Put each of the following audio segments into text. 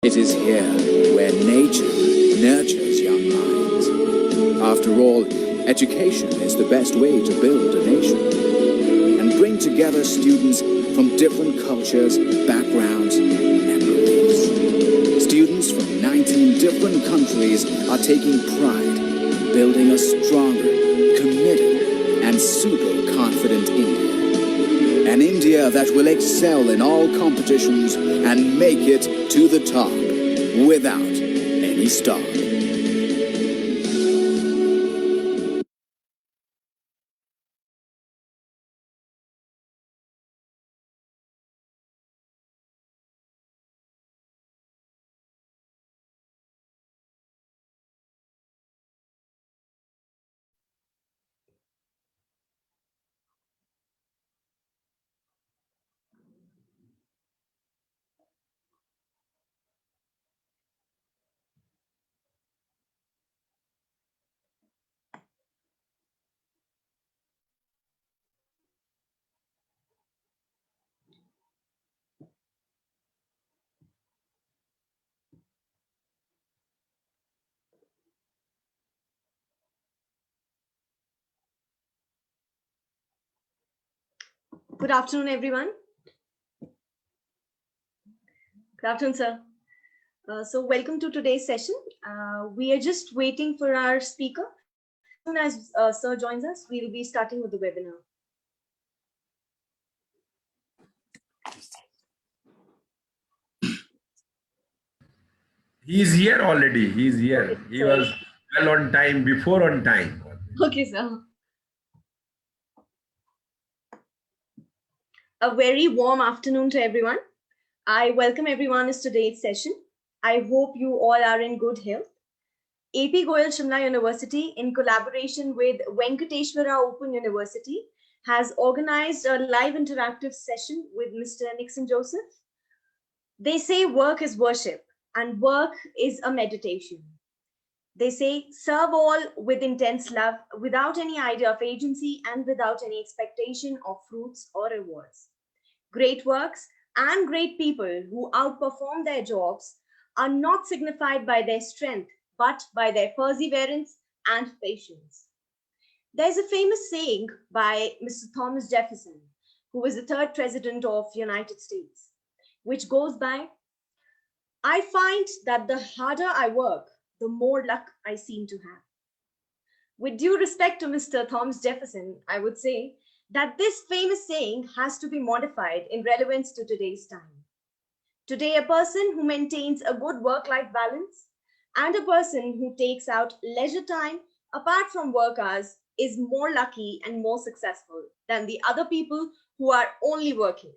It is here where nature nurtures young minds. After all, education is the best way to build a nation and bring together students from different cultures, backgrounds, and beliefs. Students from 19 different countries are taking pride in building a stronger, committed, and super confident India. An India that will excel in all competitions and make it to the top without any stop. Good afternoon, everyone. Good afternoon, sir. So welcome to today's session. We are just waiting for our speaker. As soon as sir joins us, we will be starting with the webinar. He's here already. He's here. Okay, He was well on time, before on time. Okay, sir. A very warm afternoon to everyone. I welcome everyone to today's session. I hope you all are in good health. AP Goyal Shimla University, in collaboration with Venkateshwara Open University, has organized a live interactive session with Mr. Nixon Joseph. They say work is worship and work is a meditation. They say serve all with intense love, without any idea of agency and without any expectation of fruits or rewards. Great works and great people who outperform their jobs are not signified by their strength, but by their perseverance and patience. There's a famous saying by Mr. Thomas Jefferson, who was the third president of the United States, which goes by, I find that the harder I work, the more luck I seem to have. With due respect to Mr. Thomas Jefferson, I would say that this famous saying has to be modified in relevance to today's time. Today, a person who maintains a good work-life balance and a person who takes out leisure time apart from work hours is more lucky and more successful than the other people who are only working.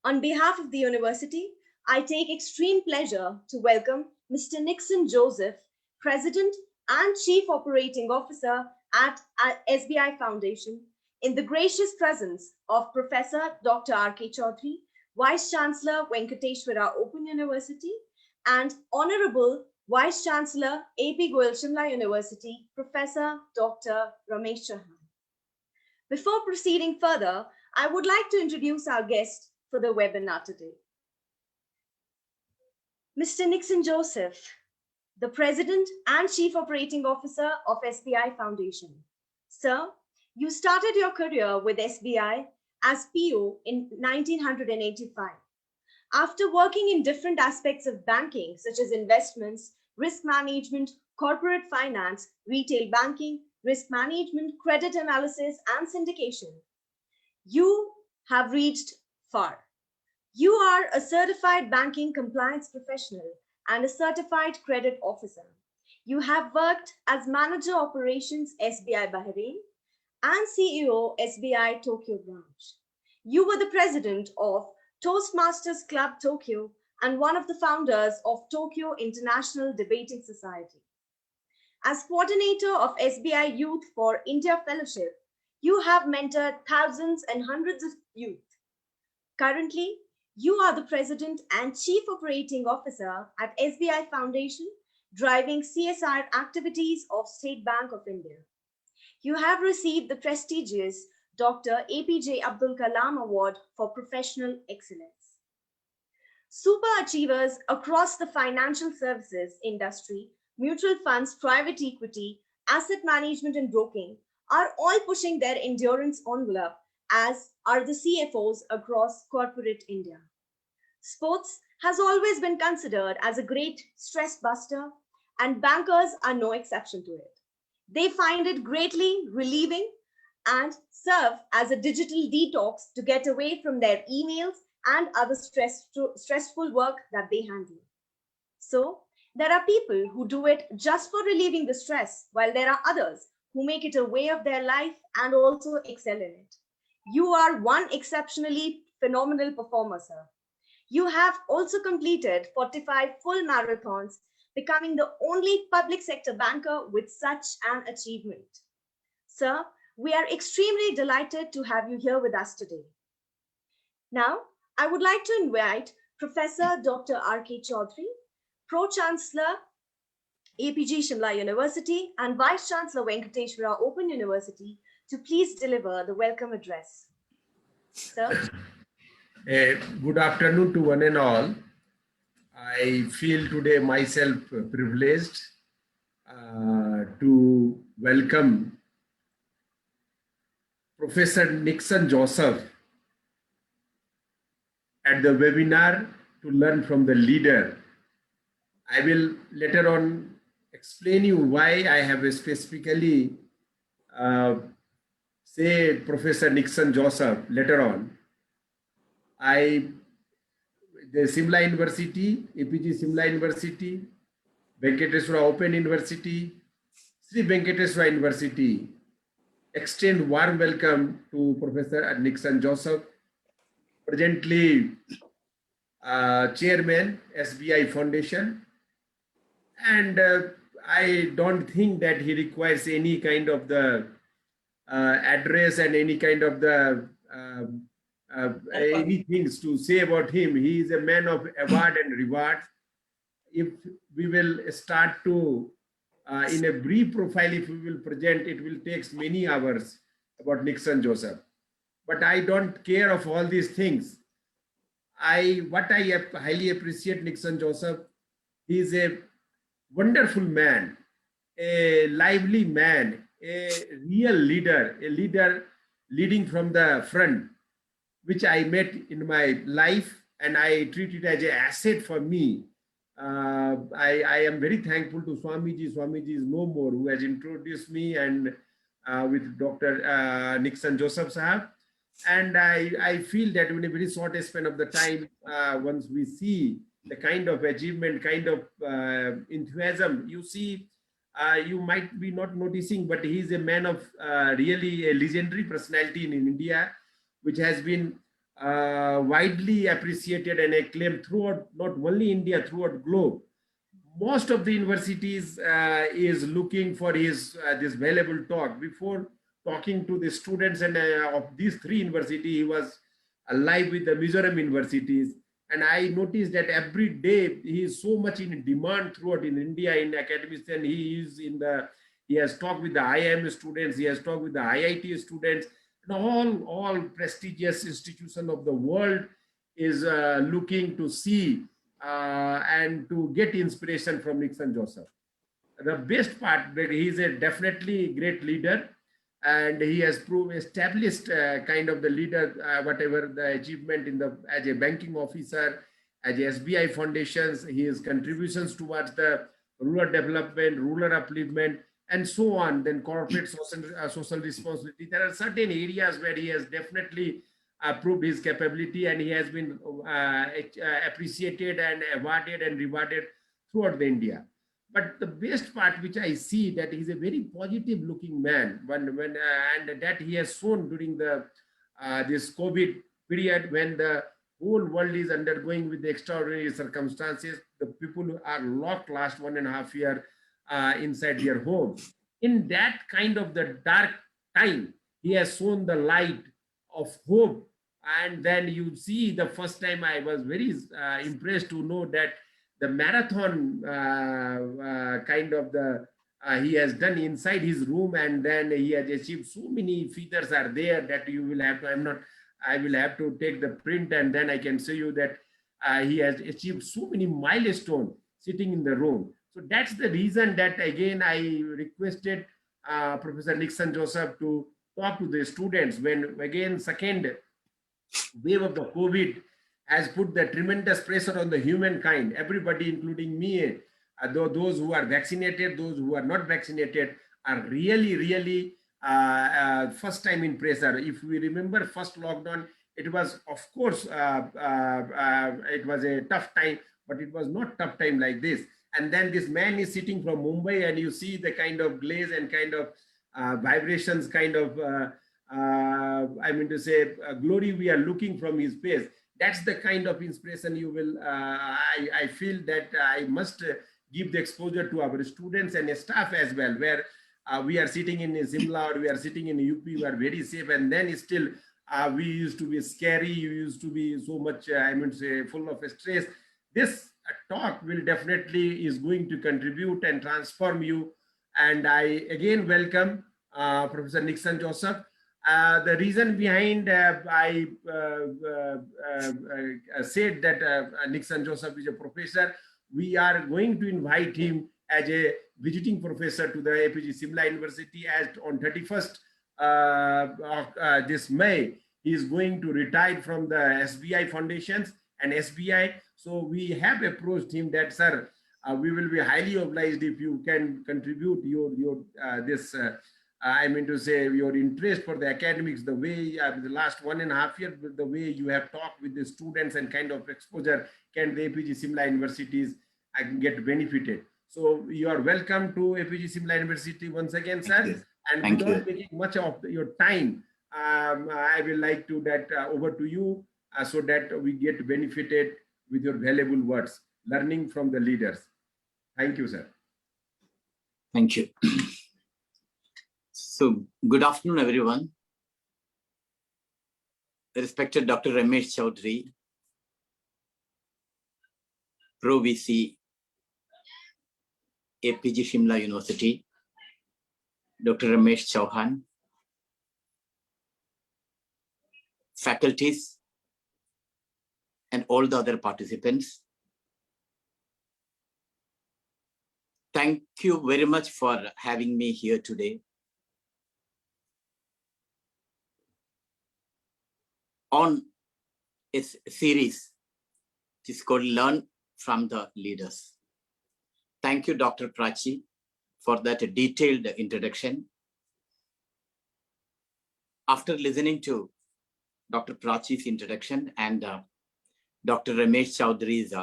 On behalf of the university, I take extreme pleasure to welcome Mr. Nixon Joseph, President and Chief Operating Officer at SBI Foundation, in the gracious presence of Professor Dr. R.K. Chaudhary, Vice Chancellor Venkateshwara Open University, and Honorable Vice Chancellor AP Goyal Shimla University, Professor Dr. Ramesh Chauhan. Before proceeding further, I would like to introduce our guest for the webinar today. Mr. Nixon Joseph, the President and Chief Operating Officer of SBI Foundation. Sir, you started your career with SBI as PO in 1985. After working in different aspects of banking, such as investments, risk management, corporate finance, retail banking, risk management, credit analysis, and syndication, you have reached far. You are a certified banking compliance professional and a certified credit officer. You have worked as manager operations SBI Bahrain and CEO SBI Tokyo branch. You were the president of Toastmasters Club Tokyo and one of the founders of Tokyo International Debating Society. As coordinator of SBI Youth for India Fellowship, you have mentored thousands and hundreds of youth. Currently, you are the President and Chief Operating Officer at SBI Foundation, driving CSR activities of State Bank of India. You have received the prestigious Dr. APJ Abdul Kalam Award for Professional Excellence. super achievers across the financial services industry, mutual funds, private equity, asset management, and broking are all pushing their endurance envelope, as are the CFOs across corporate India. Sports has always been considered as a great stress buster, and bankers are no exception to it. They find it greatly relieving and serve as a digital detox to get away from their emails and other stressful work that they handle. So, there are people who do it just for relieving the stress, while there are others who make it a way of their life and also excel in it. You are one exceptionally phenomenal performer, sir. You have also completed 45 full marathons, becoming the only public sector banker with such an achievement. Sir, we are extremely delighted to have you here with us today. Now, I would like to invite Professor Dr. R.K. Chaudhary, Pro-Chancellor, APG Shimla University, and Vice Chancellor Venkateshwara Open University, to please deliver the welcome address. Sir? Good afternoon to one and all. I feel today myself privileged to welcome Professor Nixon Joseph at the webinar to learn from the leader. I will later on explain you why I have specifically say Professor Nixon Joseph later on. The Shimla University, APG Shimla University, Venkateshwara Open University, Sri Venkateshwara University extend warm welcome to Professor Nixon Joseph, presently Chairman, SBI Foundation. And I don't think that he requires any kind of the address and any kind of the any things to say about him. He is a man of award and reward. If we will start to, in a brief profile, if we will present, it will take many hours about Nixon Joseph. But I don't care of all these things. What I highly appreciate Nixon Joseph, he is a wonderful man, a lively man, a real leader, a leader leading from the front, which I met in my life, and I treat it as an asset for me. I am very thankful to Swamiji. Swamiji is no more, who has introduced me and with Dr. Nixon Joseph Sahab. And I feel that in a very short span of the time, once we see the kind of achievement, kind of enthusiasm, you see, you might be not noticing, but he is a man of really a legendary personality in India, which has been widely appreciated and acclaimed throughout, not only India, throughout globe. Most of the universities is looking for his this valuable talk. Before talking to the students and of these three universities, he was alive with the Mizoram universities. And I noticed that every day he is so much in demand throughout in India in academics, and he has talked with the IIM students, he has talked with the IIT students, and all prestigious institutions of the world is looking to see and to get inspiration from Nixon Joseph. The best part, that he is a definitely great leader, and he has established kind of the leader, whatever the achievement as a banking officer, as a SBI foundations, his contributions towards the rural development, rural upliftment, and so on. Then corporate social responsibility. There are certain areas where he has definitely proved his capability, and he has been appreciated and awarded and rewarded throughout the India. But the best part, which I see, that he's a very positive looking man, and that he has shown during the this COVID period, when the whole world is undergoing with the extraordinary circumstances. The people are locked last 1.5 years inside their home. In that kind of the dark time, he has shown the light of hope. And then you see, the first time I was very impressed to know that the marathon kind of he has done inside his room, and then he has achieved so many features are there that you will have to, I will have to take the print, and then I can show you that he has achieved so many milestones sitting in the room. So that's the reason that again I requested Professor Nixon Joseph to talk to the students when again second wave of the COVID has put the tremendous pressure on the humankind, everybody, including me, those who are vaccinated, those who are not vaccinated, are really first time in pressure. If we remember first lockdown, it was, of course, it was a tough time, but it was not tough time like this. And then this man is sitting from Mumbai, and you see the kind of glaze and kind of vibrations, kind of I mean to say, glory we are looking from his face. That's the kind of inspiration you will, I feel that I must give the exposure to our students and staff as well, where we are sitting in Simla or we are sitting in UP, we are very safe, and then still we used to be scary, you used to be so much, I mean to say, full of stress. This talk will definitely is going to contribute and transform you. And I again welcome Professor Nixon Joseph. The reason behind I said that Nixon Joseph is a professor, we are going to invite him as a visiting professor to the APG Simla University as on 31st of this May. He is going to retire from the SBI foundations and SBI. So we have approached him that, sir, we will be highly obliged if you can contribute your this I mean to say, your interest for the academics, the way the last 1.5 years, the way you have talked with the students and kind of exposure, can the APG Simla universities get benefited. So you are welcome to APG Simla University once again, sir. And without taking much of your time, I will like to that over to you so that we get benefited with your valuable words, learning from the leaders. Thank you, sir. Thank you. So, good afternoon, everyone. Respected Dr. Ramesh Chaudhary, Pro VC, APG Shimla University, Dr. Ramesh Chauhan, faculties, and all the other participants. Thank you very much for having me here today. On a series, it is called Learn from the Leaders. Thank you, Dr. Prachi, for that detailed introduction. After listening to Dr. Prachi's introduction and Dr. Ramesh Chaudhary's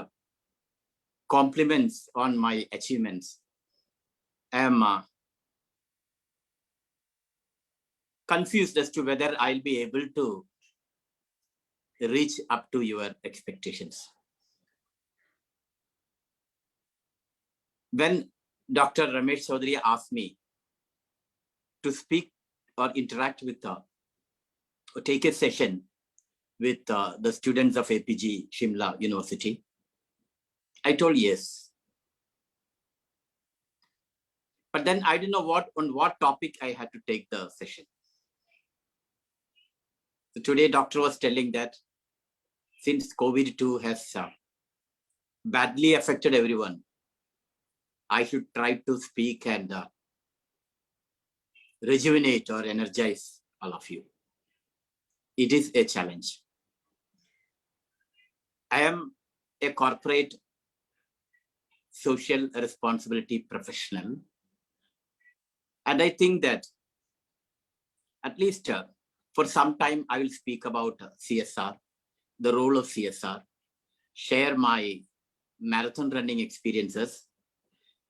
compliments on my achievements, I am confused as to whether I'll be able to reach up to your expectations. When Dr. Ramesh Chaudhary asked me to speak or interact with or take a session with the students of APG Shimla University, I told yes. But then I didn't know on what topic I had to take the session. So today, doctor was telling that since COVID-2 has badly affected everyone, I should try to speak and rejuvenate or energize all of you. It is a challenge. I am a corporate social responsibility professional. And I think that at least for some time, I will speak about CSR, the role of CSR, share my marathon running experiences,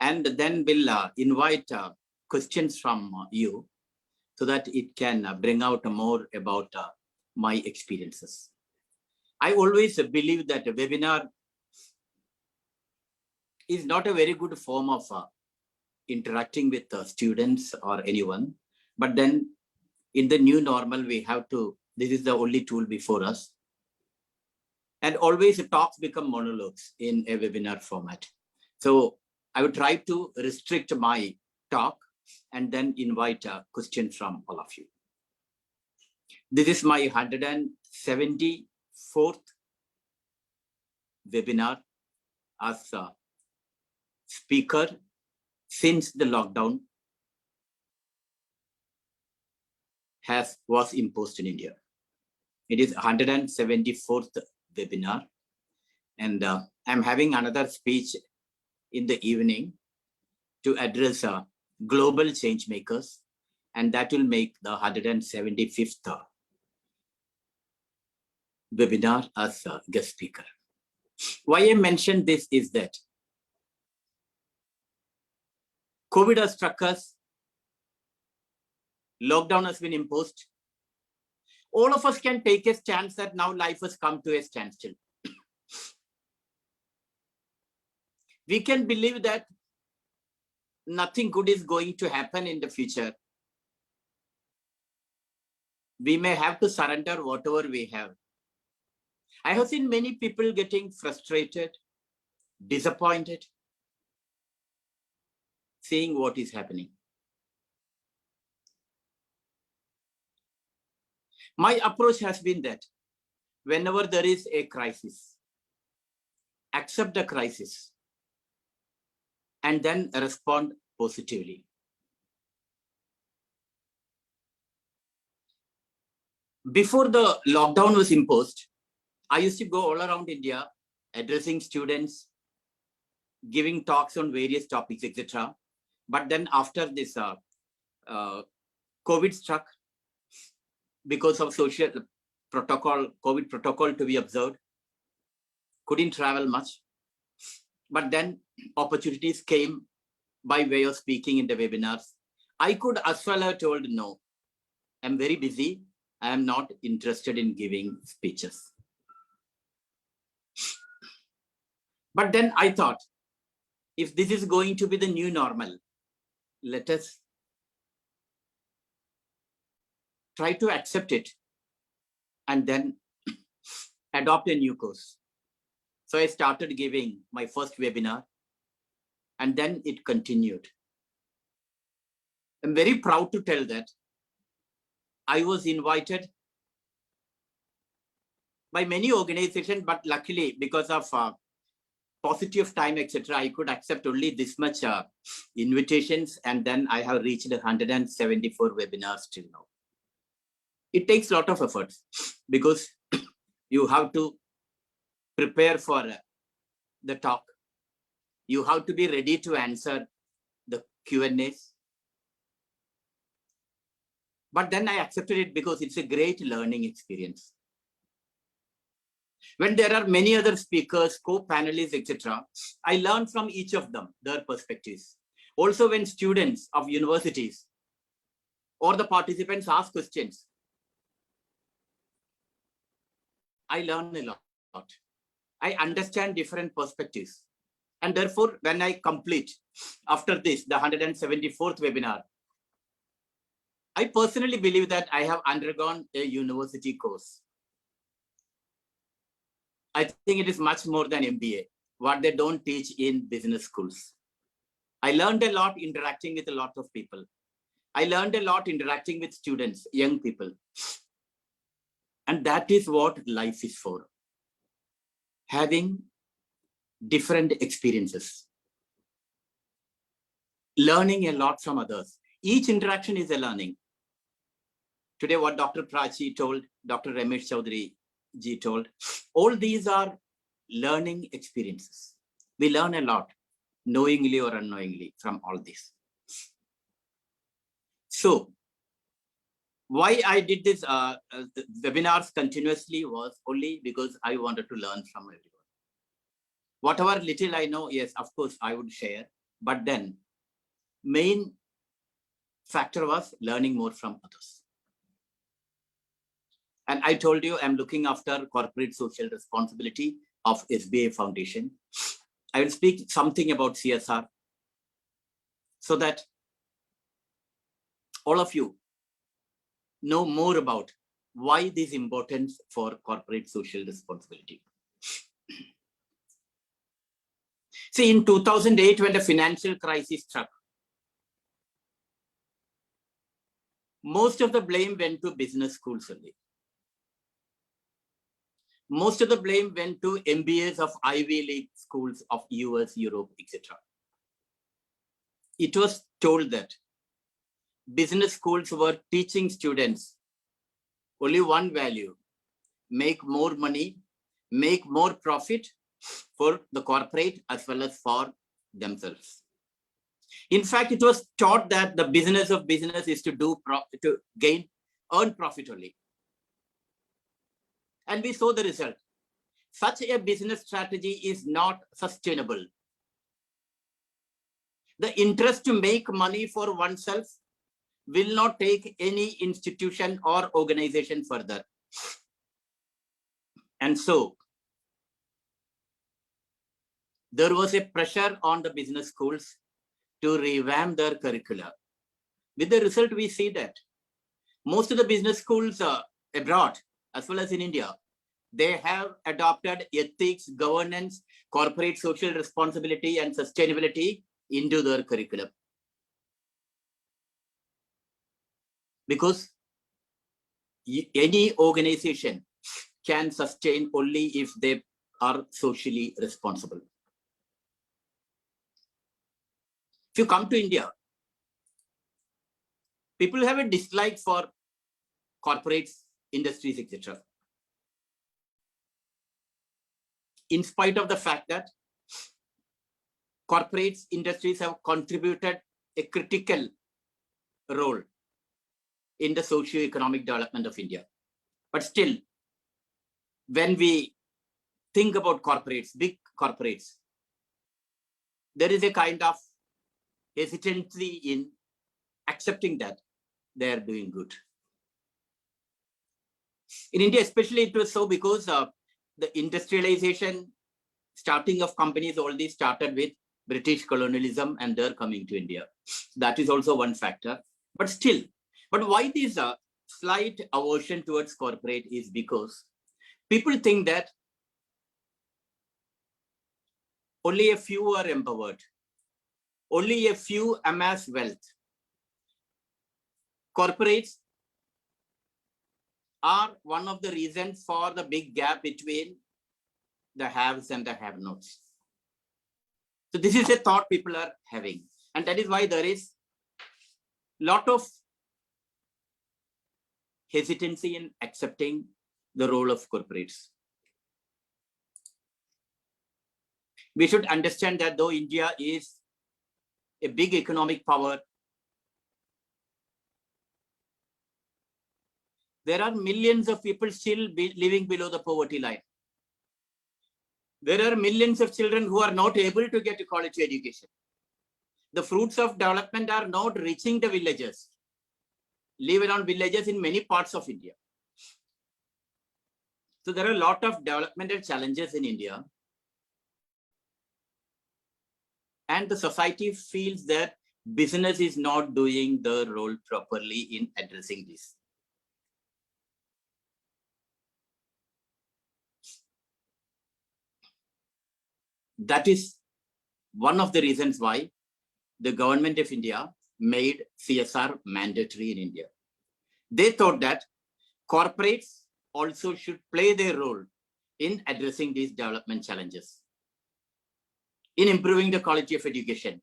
and then will invite questions from you so that it can bring out more about my experiences. I always believe that a webinar is not a very good form of interacting with students or anyone, but then in the new normal, we have to, this is the only tool before us. And always talks become monologues in a webinar format. So I would try to restrict my talk and then invite a question from all of you. This is my 174th webinar as a speaker since the lockdown was imposed in India. It is 174th webinar, and I'm having another speech in the evening to address global change makers, and that will make the 175th webinar as a guest speaker. Why I mentioned this is that COVID has struck us, lockdown has been imposed. All of us can take a stance that now life has come to a standstill. We can believe that nothing good is going to happen in the future. We may have to surrender whatever we have. I have seen many people getting frustrated, disappointed, seeing what is happening. My approach has been that whenever there is a crisis, accept the crisis and then respond positively. Before the lockdown was imposed, I used to go all around India addressing students, giving talks on various topics, etc. But then after this COVID struck, because of social protocol, COVID protocol to be observed, couldn't travel much. But then opportunities came by way of speaking in the webinars. I could as well have told, no, I'm very busy. I am not interested in giving speeches. But then I thought, if this is going to be the new normal, let us try to accept it and then adopt a new course. So I started giving my first webinar, and then it continued. I'm very proud to tell that I was invited by many organizations, but luckily because of paucity of time, etc., I could accept only this much invitations, and then I have reached 174 webinars till now. It takes a lot of efforts because you have to prepare for the talk. You have to be ready to answer the Q&As. But then I accepted it because it's a great learning experience. When there are many other speakers, co-panelists, etc., I learn from each of them, their perspectives. Also, when students of universities or the participants ask questions, I learn a lot. I understand different perspectives. And therefore, when I complete, after this, the 174th webinar, I personally believe that I have undergone a university course. I think it is much more than MBA, what they don't teach in business schools. I learned a lot interacting with a lot of people. I learned a lot interacting with students, young people. And that is what life is for. Having different experiences. Learning a lot from others. Each interaction is a learning. Today, what Dr. Prachi told, Dr. Ramesh Chaudhary ji told, all these are learning experiences. We learn a lot, knowingly or unknowingly, from all this. So, why I did this webinars continuously was only because I wanted to learn from everyone. Whatever little I know, yes, of course, I would share. But then, main factor was learning more from others. And I told you, I'm looking after corporate social responsibility of SBI Foundation. I will speak something about CSR so that all of you know more about why this importance for corporate social responsibility. See, in 2008, when the financial crisis struck, most of the blame went to business schools only. most of the blame went to MBAs of Ivy League schools of US, Europe, etc. It was told that business schools were teaching students only one value: make more money, make more profit for the corporate as well as for themselves. In fact, it was taught that the business of business is to earn profit only. And we saw the result. Such a business strategy is not sustainable. The interest to make money for oneself will not take any institution or organization further. And so there was a pressure on the business schools to revamp their curricula. With the result, we see that most of the business schools abroad, as well as in India, they have adopted ethics, governance, corporate social responsibility, and sustainability into their curriculum. Because any organization can sustain only if they are socially responsible. If you come to India, people have a dislike for corporates, industries, etc. In spite of the fact that corporates, industries have contributed a critical role in the socio-economic development of India. But still, when we think about corporates, big corporates, there is a kind of hesitancy in accepting that they are doing good. In India, especially, it was so because the industrialization, starting of companies already started with British colonialism and their coming to India. That is also one factor. But still, but why this slight aversion towards corporate is because people think that only a few are empowered, only a few amass wealth. Corporates are one of the reasons for the big gap between the haves and the have-nots. So this is a thought people are having. And that is why there is a lot of hesitancy in accepting the role of corporates. We should understand that though India is a big economic power, there are millions of people still living below the poverty line. There are millions of children who are not able to get a quality education. The fruits of development are not reaching the villagers, live around villages in many parts of India. So there are a lot of developmental challenges in India. And the society feels that business is not doing the role properly in addressing this. That is one of the reasons why the government of India made CSR mandatory in India. They thought that corporates also should play their role in addressing these development challenges, in improving the quality of education,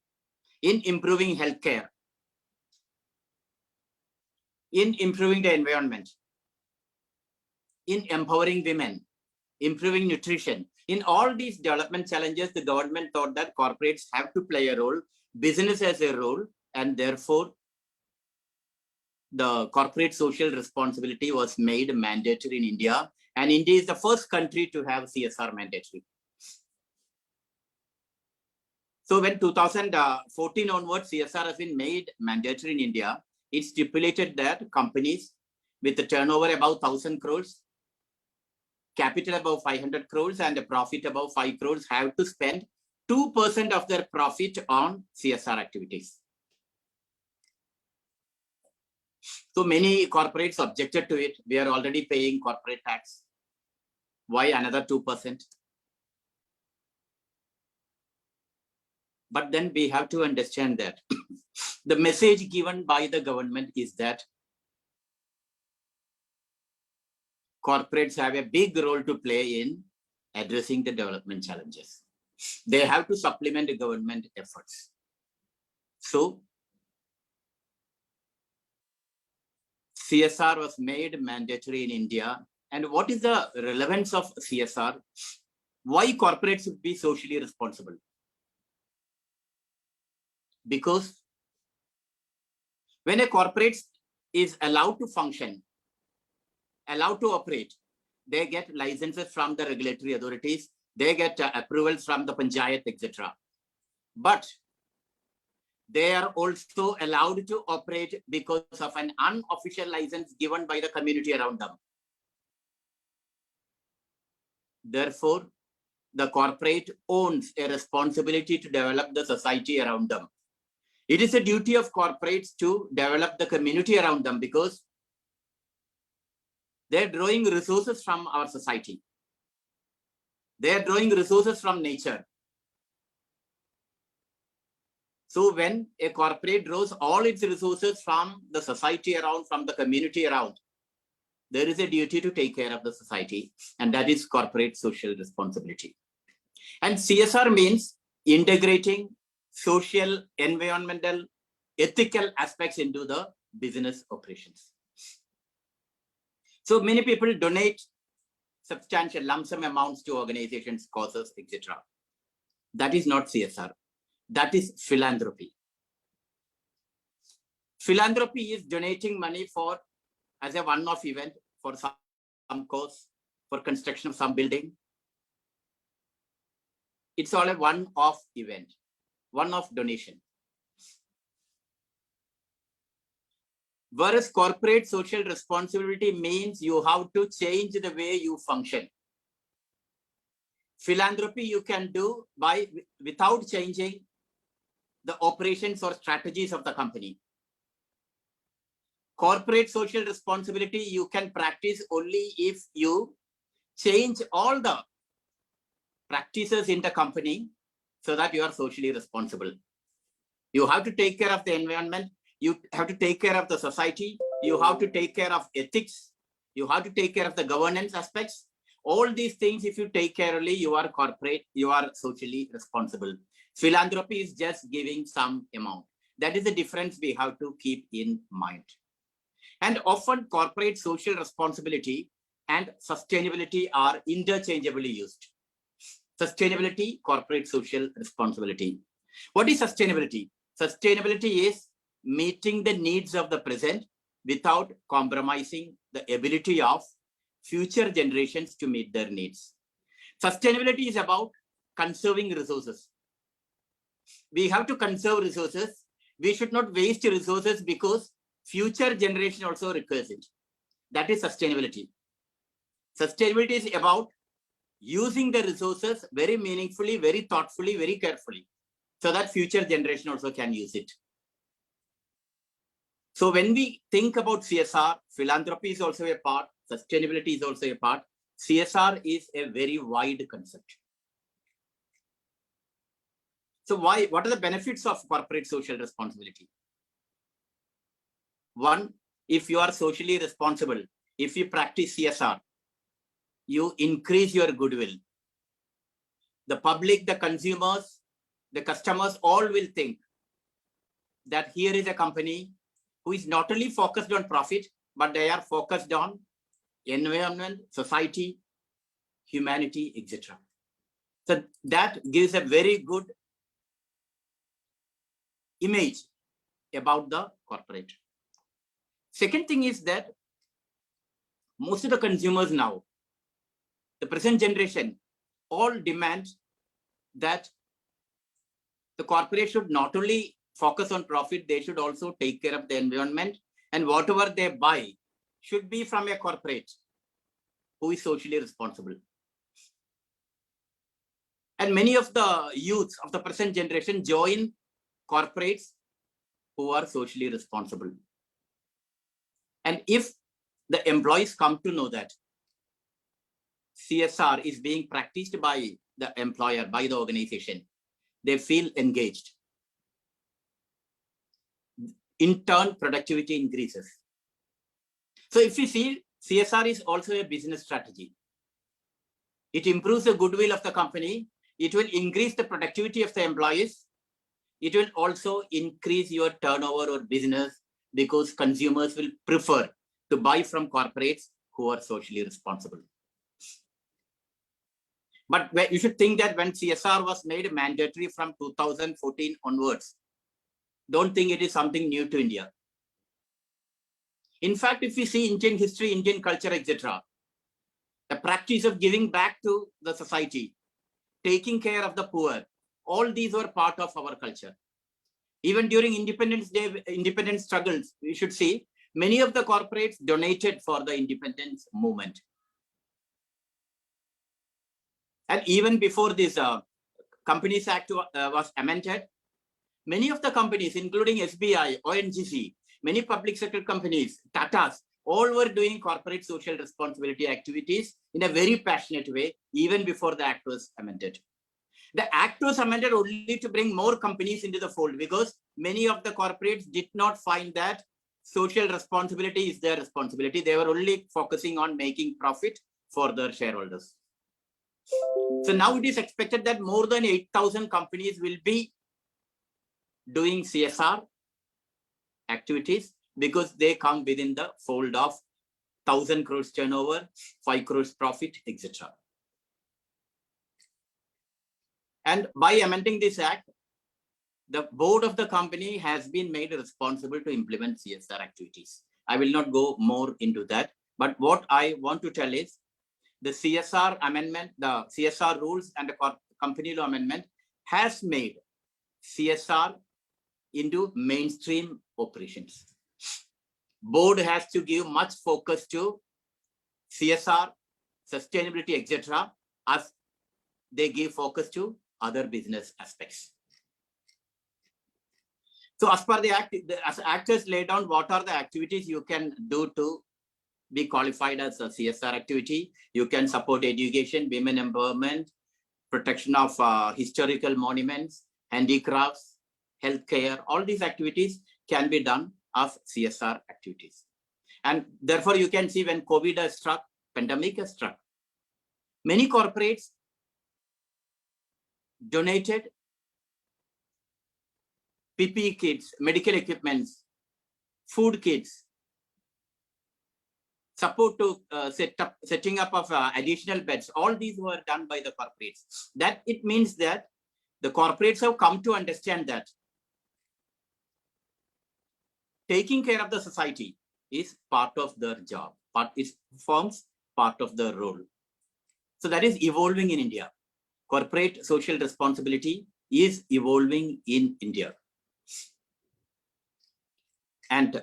in improving healthcare, in improving the environment, in empowering women, improving nutrition. In all these development challenges, the government thought that corporates have to play a role, business has a role, and therefore the corporate social responsibility was made mandatory in India. And India is the first country to have CSR mandatory. So when 2014 onwards, CSR has been made mandatory in India, it stipulated that companies with a turnover above 1,000 crores, capital above 500 crores, and a profit above 5 crores have to spend 2% of their profit on CSR activities. So many corporates objected to it. We are already paying corporate tax. Why another 2%? But then we have to understand that the message given by the government is that corporates have a big role to play in addressing the development challenges. They have to supplement the government efforts. So, CSR was made mandatory in India. And what is the relevance of CSR? Why corporates should be socially responsible? Because when a corporate is allowed to function, allowed to operate, they get licenses from the regulatory authorities, they get approvals from the panchayat, etc. But they are also allowed to operate because of an unofficial license given by the community around them. Therefore, the corporate owns a responsibility to develop the society around them. It is a duty of corporates to develop the community around them because they're drawing resources from our society. They're drawing resources from nature. So when a corporate draws all its resources from the society around, from the community around, there is a duty to take care of the society, and that is corporate social responsibility. And CSR means integrating social, environmental, ethical aspects into the business operations. So many people donate substantial lump sum amounts to organizations, causes, etc. That is not CSR. That is philanthropy. Philanthropy is donating money for as a one-off event for some cause, for construction of some building. It's all a one-off event, one-off donation. Whereas corporate social responsibility means you have to change the way you function. Philanthropy you can do without changing the operations or strategies of the company. Corporate social responsibility you can practice only if you change all the practices in the company so that you are socially responsible. You have to take care of the environment. You have to take care of the society. You have to take care of ethics. You have to take care of the governance aspects. All these things, if you take care only, you are corporate, you are socially responsible. Philanthropy is just giving some amount. That is the difference we have to keep in mind. And often corporate social responsibility and sustainability are interchangeably used. Sustainability, corporate social responsibility. What is sustainability? Sustainability is meeting the needs of the present without compromising the ability of future generations to meet their needs. Sustainability is about conserving resources. We have to conserve resources. We should not waste resources because future generation also requires it. That is sustainability. Sustainability is about using the resources very meaningfully, very thoughtfully, very carefully, so that future generation also can use it. So when we think about CSR, philanthropy is also a part, sustainability is also a part. CSR is a very wide concept. So what are the benefits of corporate social responsibility? One, if you are socially responsible, if you practice CSR, you increase your goodwill. The public, the consumers, the customers all will think that here is a company who is not only focused on profit, but they are focused on environment, society, humanity, etc. So that gives a very good image about the corporate. Second thing is that most of the consumers now, the present generation, all demand that the corporate should not only focus on profit, they should also take care of the environment, and whatever they buy should be from a corporate who is socially responsible. And many of the youths of the present generation join corporates who are socially responsible. And if the employees come to know that CSR is being practiced by the employer, by the organization, they feel engaged. In turn, productivity increases. So if we see CSR is also a business strategy. It improves the goodwill of the company. It will increase the productivity of the employees. It will also increase your turnover or business because consumers will prefer to buy from corporates who are socially responsible. But you should think that when CSR was made mandatory from 2014 onwards, don't think it is something new to India. In fact, if we see Indian history, Indian culture, etc., the practice of giving back to the society, taking care of the poor, all these were part of our culture. Even during Independence Day, independence struggles, we should see many of the corporates donated for the independence movement. And even before this Companies Act was amended, many of the companies, including SBI, ONGC, many public sector companies, Tatas, all were doing corporate social responsibility activities in a very passionate way, even before the act was amended. The act was amended only to bring more companies into the fold because many of the corporates did not find that social responsibility is their responsibility. They were only focusing on making profit for their shareholders. So now it is expected that more than 8,000 companies will be doing CSR activities because they come within the fold of 1,000 crores turnover, 5 crores profit, etc. And by amending this act, the board of the company has been made responsible to implement CSR activities. I will not go more into that, but what I want to tell is the CSR amendment, the CSR rules and the company law amendment has made CSR into mainstream operations. Board has to give much focus to CSR, sustainability, etc., as they give focus to other business aspects. So as per the act, as actors lay down what are the activities you can do to be qualified as a CSR activity. You can support education, women empowerment, protection of historical monuments, handicrafts, healthcare. All these activities can be done as CSR activities. And therefore, you can see when COVID has struck, pandemic has struck, many corporates donated PPE kits, medical equipments, food kits, support to setting up of additional beds. All these were done by the corporates. That it means that the corporates have come to understand that taking care of the society is part of their job, it forms part of their role. So that is evolving in India. Corporate social responsibility is evolving in India. And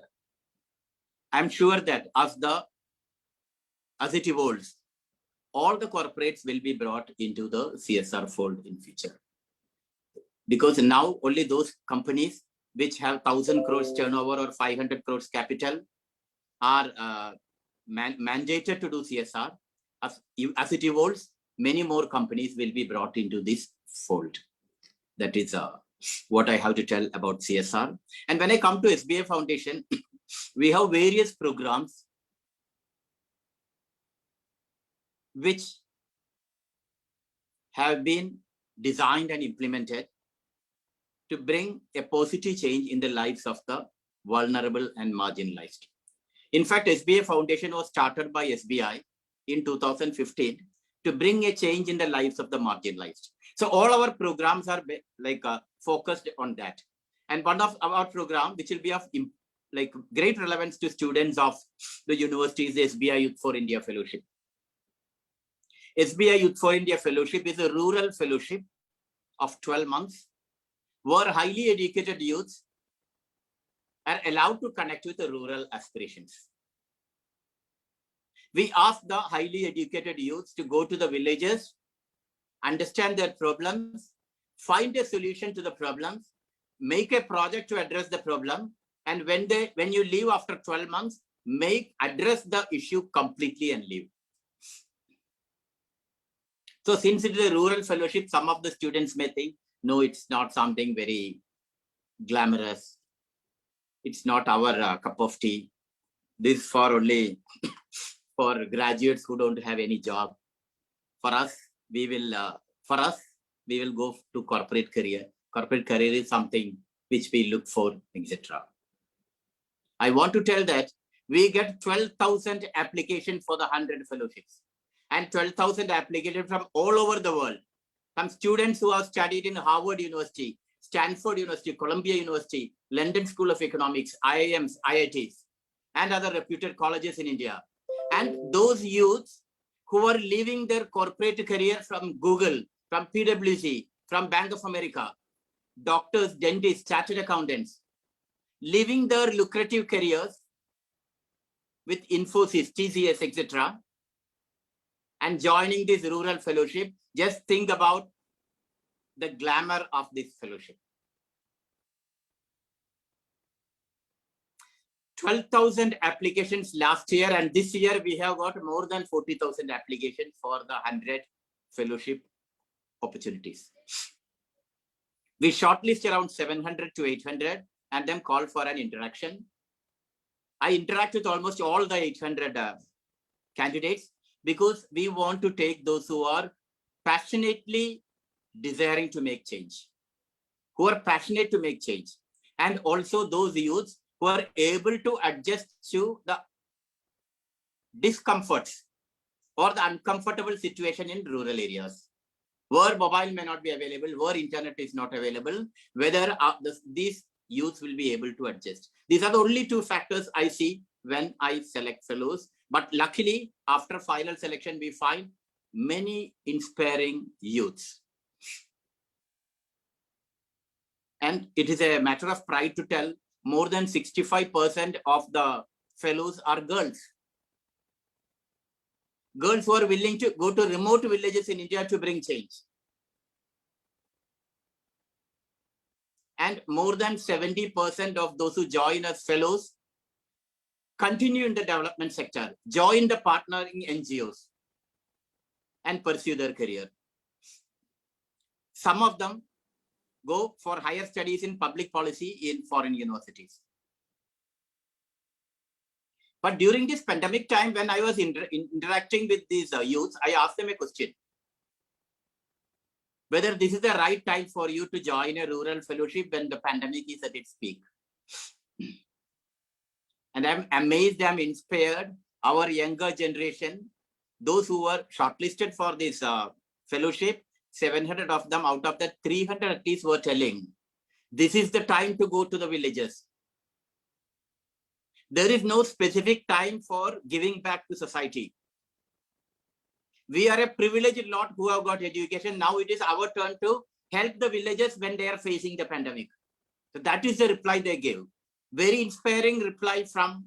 I'm sure that as it evolves, all the corporates will be brought into the CSR fold in future. Because now only those companies which have 1,000 crores turnover or 500 crores capital are mandated to do CSR. As it evolves, many more companies will be brought into this fold. That is what I have to tell about CSR. And when I come to SBI Foundation, we have various programs which have been designed and implemented to bring a positive change in the lives of the vulnerable and marginalized. In fact, SBI Foundation was started by SBI in 2015 to bring a change in the lives of the marginalized. So all our programs are focused on that. And one of our program, which will be of great relevance to students of the university, is the SBI Youth for India Fellowship. SBI Youth for India Fellowship is a rural fellowship of 12 months where highly educated youths are allowed to connect with the rural aspirations. We ask the highly educated youths to go to the villages, understand their problems, find a solution to the problems, make a project to address the problem, and when you leave after 12 months, address the issue completely and leave. So since it is a rural fellowship, some of the students may think, no, it's not something very glamorous. It's not our cup of tea. This is for only for graduates who don't have any job. For us, we will go to corporate career. Corporate career is something which we look for, etc. I want to tell that we get 12,000 applications for the 100 fellowships, and 12,000 applications from all over the world. Some students who have studied in Harvard University, Stanford University, Columbia University, London School of Economics, IIMs, IITs, and other reputed colleges in India. And those youths who are leaving their corporate career from Google, from PwC, from Bank of America, doctors, dentists, chartered accountants, leaving their lucrative careers with Infosys, TCS, etc., and joining this rural fellowship. Just think about the glamour of this fellowship. 12,000 applications last year, and this year we have got more than 40,000 applications for the 100 fellowship opportunities. We shortlist around 700 to 800 and then call for an interaction. I interact with almost all the 800 candidates because we want to take those who are passionately desiring to make change, who are passionate to make change, and also those youths who are able to adjust to the discomforts or the uncomfortable situation in rural areas, where mobile may not be available, where internet is not available, whether these youths will be able to adjust. These are the only two factors I see when I select fellows. But luckily, after final selection, we find many inspiring youths. And it is a matter of pride to tell more than 65% of the fellows are girls. Girls who are willing to go to remote villages in India to bring change. And more than 70% of those who join as fellows continue in the development sector, join the partnering NGOs, and pursue their career. Some of them go for higher studies in public policy in foreign universities. But during this pandemic time, when I was interacting with these youths, I asked them a question: whether this is the right time for you to join a rural fellowship when the pandemic is at its peak. And I'm amazed, I'm inspired, our younger generation, those who were shortlisted for this fellowship, 700 of them out of the 300 at least were telling, this is the time to go to the villages. There is no specific time for giving back to society. We are a privileged lot who have got education. Now it is our turn to help the villagers when they are facing the pandemic. So that is the reply they gave. Very inspiring reply from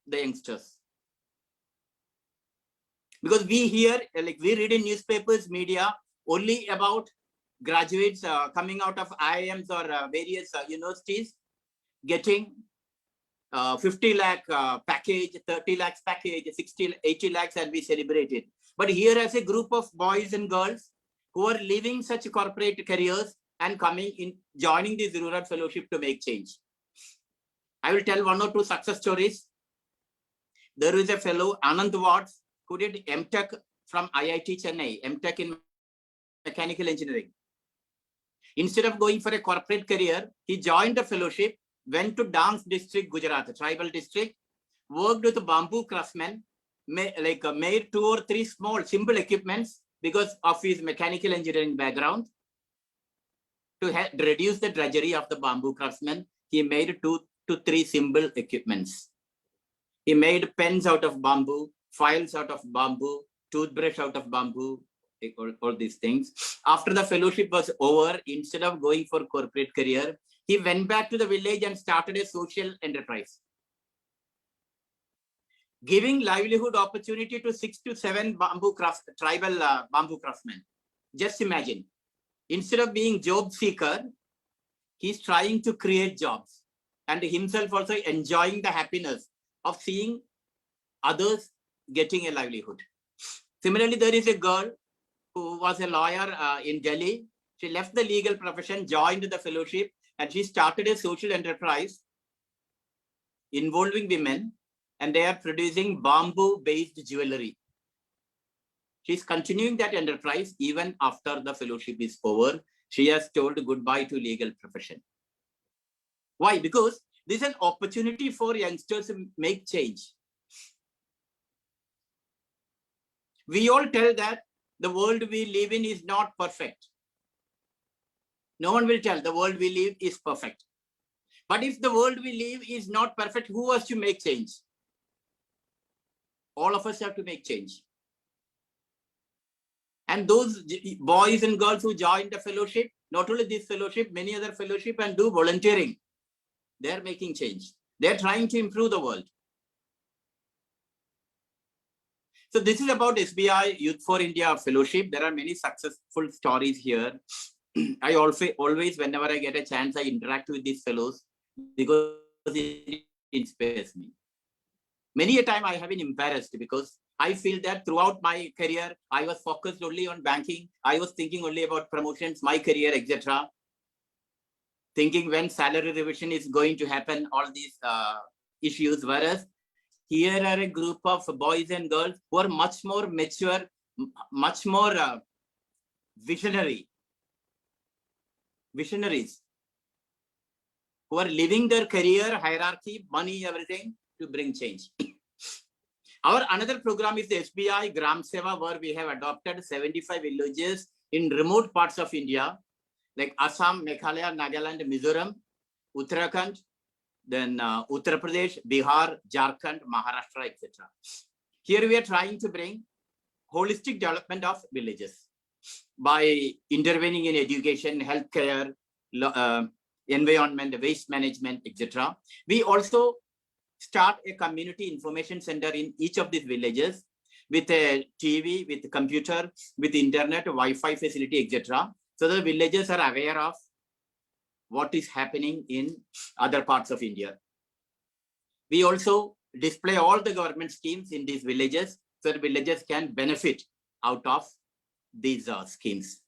the youngsters. Because we hear, like we read in newspapers, media, only about graduates coming out of IIMs or various universities getting 50 lakh package, 30 lakhs package, 60, 80 lakhs, and we celebrate it. But here as a group of boys and girls who are leaving such corporate careers and coming in, joining this rural fellowship to make change. I will tell one or two success stories. There is a fellow, Anand Watts, who did MTech from IIT Chennai, MTech in mechanical engineering. Instead of going for a corporate career, he joined the fellowship, went to Dance district, Gujarat, tribal district, worked with bamboo craftsmen, made 2 or 3 small simple equipments because of his mechanical engineering background. To reduce the drudgery of the bamboo craftsmen, he made 2 to 3 simple equipments. He made pens out of bamboo, files out of bamboo, toothbrush out of bamboo, all these things. After the fellowship was over, instead of going for corporate career, he went back to the village and started a social enterprise, giving livelihood opportunity to 6 to 7 tribal bamboo craftsmen. Just imagine, instead of being job seeker, he's trying to create jobs and himself also enjoying the happiness of seeing others getting a livelihood. Similarly, there is a girl who was a lawyer in Delhi. She left the legal profession, joined the fellowship, and she started a social enterprise involving women and they are producing bamboo-based jewelry. She's continuing that enterprise even after the fellowship is over. She has told goodbye to legal profession. Why? Because this is an opportunity for youngsters to make change. We all tell that the world we live in is not perfect. No one will tell the world we live is perfect. But if the world we live is not perfect, who has to make change? All of us have to make change. And those boys and girls who join the fellowship, not only this fellowship, many other fellowship, and do volunteering, they're making change. They're trying to improve the world. So this is about SBI Youth for India Fellowship. There are many successful stories here. I always, whenever I get a chance, I interact with these fellows because it inspires me. Many a time I have been embarrassed because I feel that throughout my career, I was focused only on banking. I was thinking only about promotions, my career, etc. Thinking when salary revision is going to happen, all these issues. Whereas here are a group of boys and girls who are much more mature, much more visionaries, who are living their career, hierarchy, money, everything to bring change. Our another program is the SBI Gram Seva, where we have adopted 75 villages in remote parts of India, like Assam, Meghalaya, Nagaland, Mizoram, Uttarakhand, then Uttar Pradesh, Bihar, Jharkhand, Maharashtra, etc. Here we are trying to bring holistic development of villages by intervening in education, healthcare, environment, waste management, etc. We also start a community information center in each of these villages with a TV, with computer, with internet, Wi-Fi facility, etc. So the villagers are aware of what is happening in other parts of India. We also display all the government schemes in these villages so the villagers can benefit out of these schemes.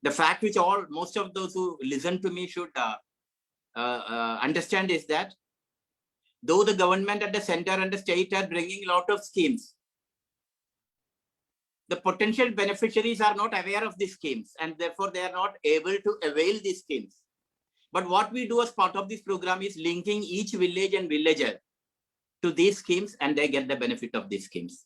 The fact which most of those who listen to me should understand is that though the government at the center and the state are bringing a lot of schemes, the potential beneficiaries are not aware of these schemes and therefore they are not able to avail these schemes. But what we do as part of this program is linking each village and villager to these schemes and they get the benefit of these schemes.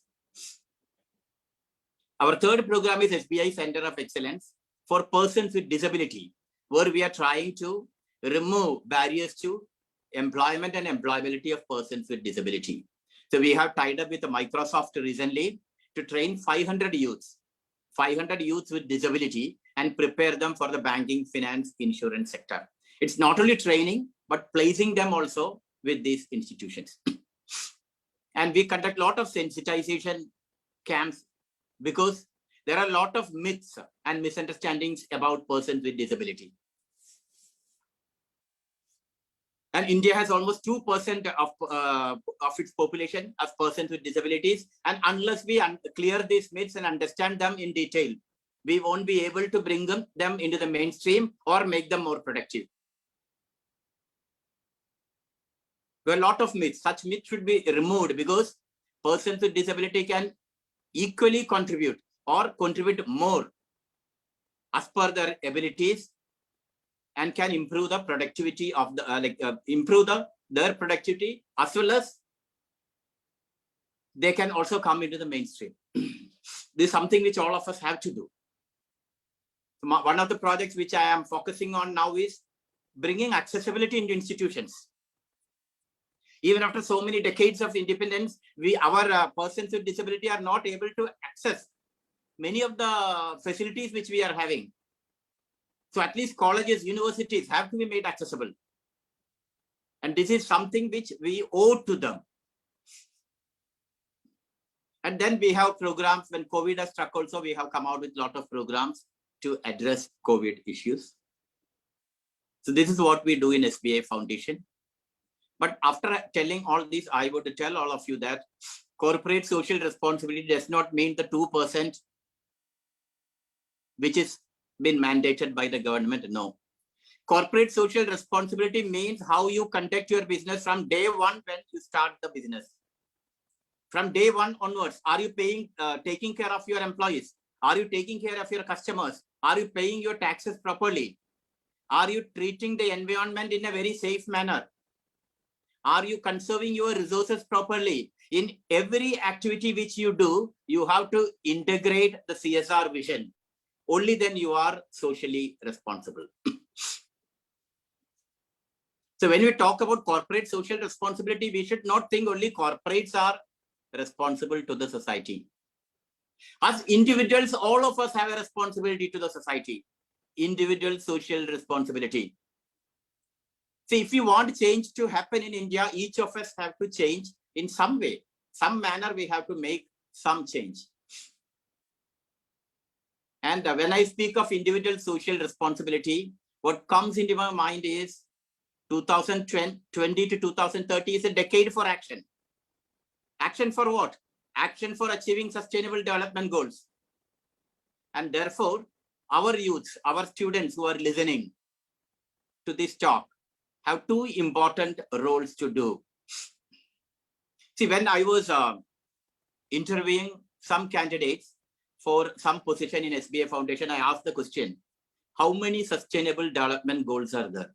Our third program is SBI Center of Excellence for persons with disability, where we are trying to remove barriers to employment and employability of persons with disability. So we have tied up with Microsoft recently to train 500 youths with disability and prepare them for the banking, finance, insurance sector. It's not only training, but placing them also with these institutions. And we conduct a lot of sensitization camps because there are a lot of myths and misunderstandings about persons with disability. And India has almost 2% of its population as persons with disabilities. And unless we clear these myths and understand them in detail, we won't be able to bring them into the mainstream or make them more productive. There are a lot of myths. Such myths should be removed because persons with disability can equally contribute or contribute more as per their abilities and can improve the productivity of the their productivity, as well as they can also come into the mainstream. This is something which all of us have to do. One of the projects which I am focusing on now is bringing accessibility into institutions. Even after so many decades of independence, our persons with disability are not able to access many of the facilities which we are having. So at least colleges, universities have to be made accessible. And this is something which we owe to them. And then we have programs. When COVID has struck also, we have come out with a lot of programs to address COVID issues. So this is what we do in SBI Foundation. But after telling all this, I would tell all of you that corporate social responsibility does not mean the 2% which is been mandated by the government. No. Corporate social responsibility means how you conduct your business from day one when you start the business. From day one onwards, are you taking care of your employees? Are you taking care of your customers? Are you paying your taxes properly? Are you treating the environment in a very safe manner? Are you conserving your resources properly? In every activity which you do, you have to integrate the CSR vision. Only then you are socially responsible. So when we talk about corporate social responsibility, we should not think only corporates are responsible to the society. As individuals, all of us have a responsibility to the society. Individual social responsibility. See, if you want change to happen in India, each of us have to change in some way, some manner. We have to make some change. And when I speak of individual social responsibility, what comes into my mind is 2020 to 2030 is a decade for action. Action for what? Action for achieving sustainable development goals. And therefore, our youths, our students who are listening to this talk have two important roles to do. See, when I was interviewing some candidates for some position in SBI Foundation, I asked the question, how many sustainable development goals are there?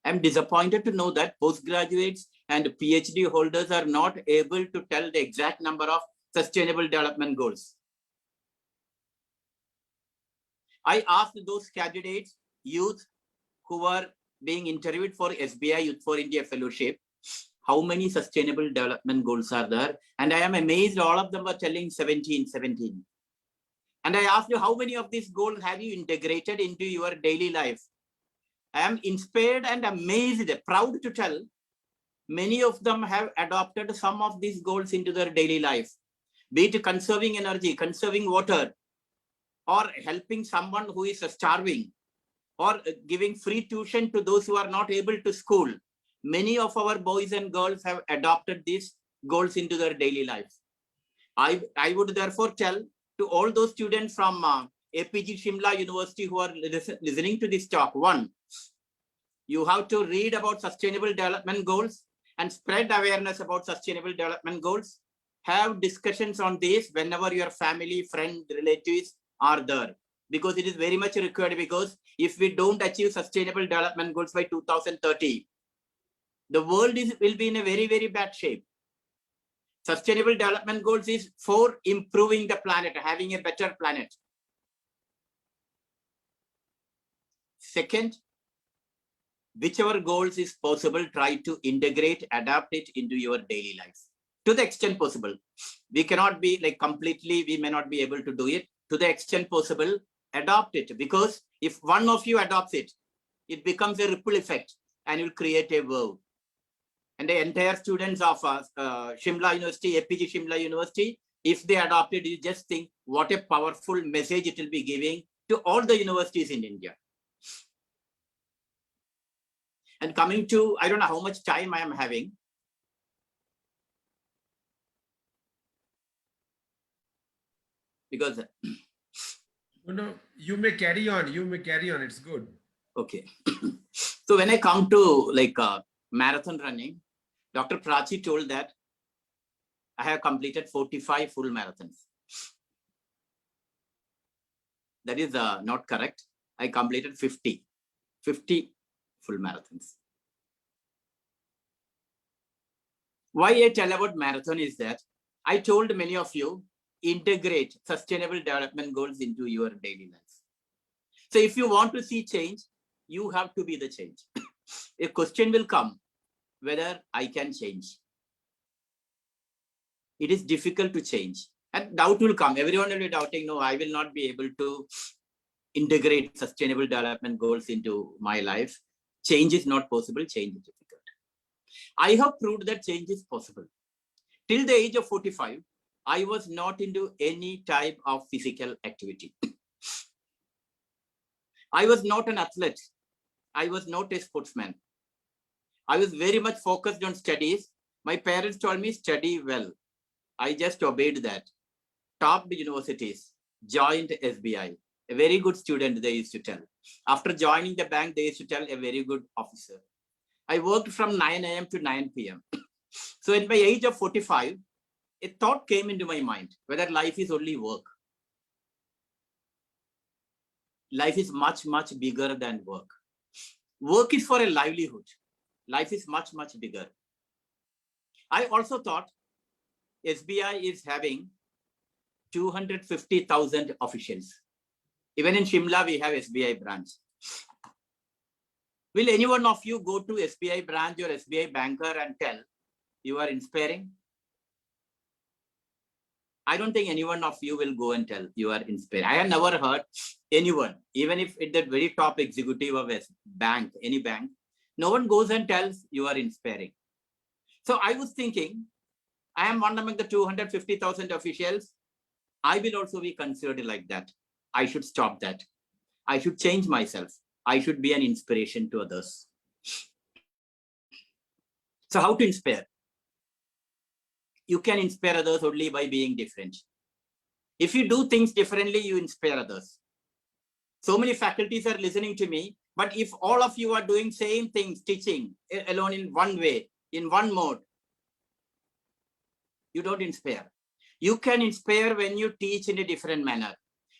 I'm disappointed to know that postgraduates and PhD holders are not able to tell the exact number of sustainable development goals. I asked those candidates, youth who were being interviewed for SBI Youth for India Fellowship, how many sustainable development goals are there? And I am amazed, all of them were telling 17. And I asked you, how many of these goals have you integrated into your daily life? I am inspired and amazed, proud to tell, many of them have adopted some of these goals into their daily life, be it conserving energy, conserving water, or helping someone who is starving, or giving free tuition to those who are not able to school. Many of our boys and girls have adopted these goals into their daily life. I would therefore tell to all those students from APG Shimla University who are listening to this talk, one, you have to read about sustainable development goals and spread awareness about sustainable development goals. Have discussions on this whenever your family, friends, relatives are there, because it is very much required, because if we don't achieve sustainable development goals by 2030, the world will be in a very, very bad shape. Sustainable development goals is for improving the planet, having a better planet. Second, whichever goals is possible, try to integrate, adapt it into your daily life to the extent possible. We cannot be like completely, we may not be able to do it. To the extent possible, adopt it, because if one of you adopts it, it becomes a ripple effect and will create a wave. And the entire students of Shimla University, APG Shimla University, if they adopt it, you just think what a powerful message it will be giving to all the universities in India. And coming to, I don't know how much time I am having. Because No, you may carry on. You may carry on. It's good. okay. So when I come to like marathon running, Dr. Prachi told that I have completed 45 full marathons. That is not correct. I completed 50 full marathons. Why I tell about marathon is that I told many of you, integrate sustainable development goals into your daily life. So if you want to see change, you have to be the change. A question will come whether I can change. It is difficult to change, and doubt will come. Everyone will be doubting, no, I will not be able to integrate sustainable development goals into my life. Change is not possible, change is difficult. I have proved that change is possible. Till the age of 45, I was not into any type of physical activity. I was not an athlete. I was not a sportsman. I was very much focused on studies. My parents told me study well. I just obeyed that. Topped universities, joined SBI. A very good student, they used to tell. After joining the bank, they used to tell a very good officer. I worked from 9 a.m. to 9 p.m. So at my age of 45, a thought came into my mind whether life is only work. Life is much, much bigger than work. Work is for a livelihood. Life is much, much bigger. I also thought SBI is having 250,000 officials. Even in Shimla, we have SBI branch. Will any one of you go to SBI branch or SBI banker and tell you are inspiring? I don't think any one of you will go and tell you are inspiring. I have never heard anyone, even if it's the very top executive of a bank, any bank, no one goes and tells you are inspiring. So I was thinking, I am one among the 250,000 officials. I will also be considered like that. I should stop that. I should change myself. I should be an inspiration to others. So how to inspire? You can inspire others only by being different. If you do things differently, you inspire others. So many faculties are listening to me, but if all of you are doing same things, teaching alone in one way, in one mode, you don't inspire. You can inspire when you teach in a different manner.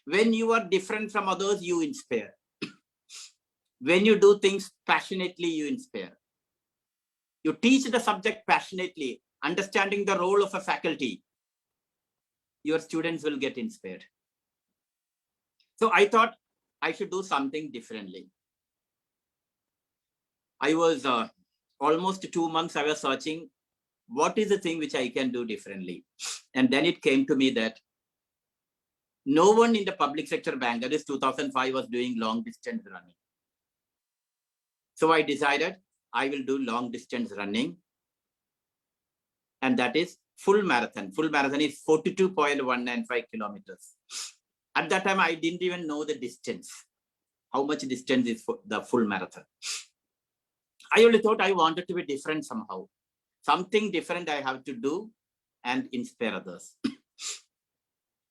When you are different from others, you inspire. When you do things passionately, you inspire. You teach the subject passionately, understanding the role of a faculty, your students will get inspired. So I thought I should do something differently. I was almost 2 months, I was searching what is the thing which I can do differently. And then it came to me that no one in the public sector bank, that is 2005, was doing long distance running. So I decided I will do long distance running. And that is full marathon. Full marathon is 42.195 kilometers. At that time, I didn't even know the distance. How much distance is for the full marathon? I only thought I wanted to be different somehow. Something different I have to do and inspire others.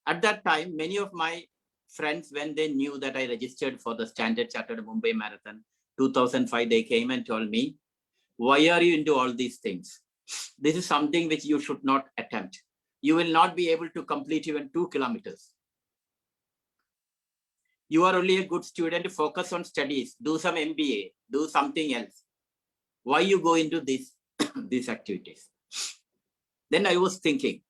At that time, many of my friends, when they knew that I registered for the Standard Chartered Mumbai Marathon 2005, they came and told me, why are you into all these things? This is something which you should not attempt. You will not be able to complete even 2 kilometers. You are only a good student, focus on studies, do some MBA, do something else. Why you go into these activities? Then I was thinking,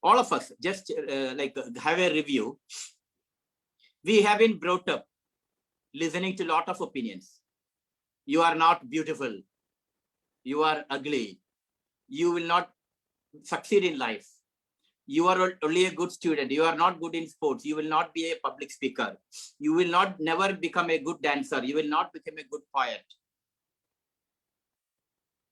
all of us just like have a review. We have been brought up listening to a lot of opinions. You are not beautiful. You are ugly. You will not succeed in life. You are only a good student. You are not good in sports. You will not be a public speaker. You will not never become a good dancer. You will not become a good poet.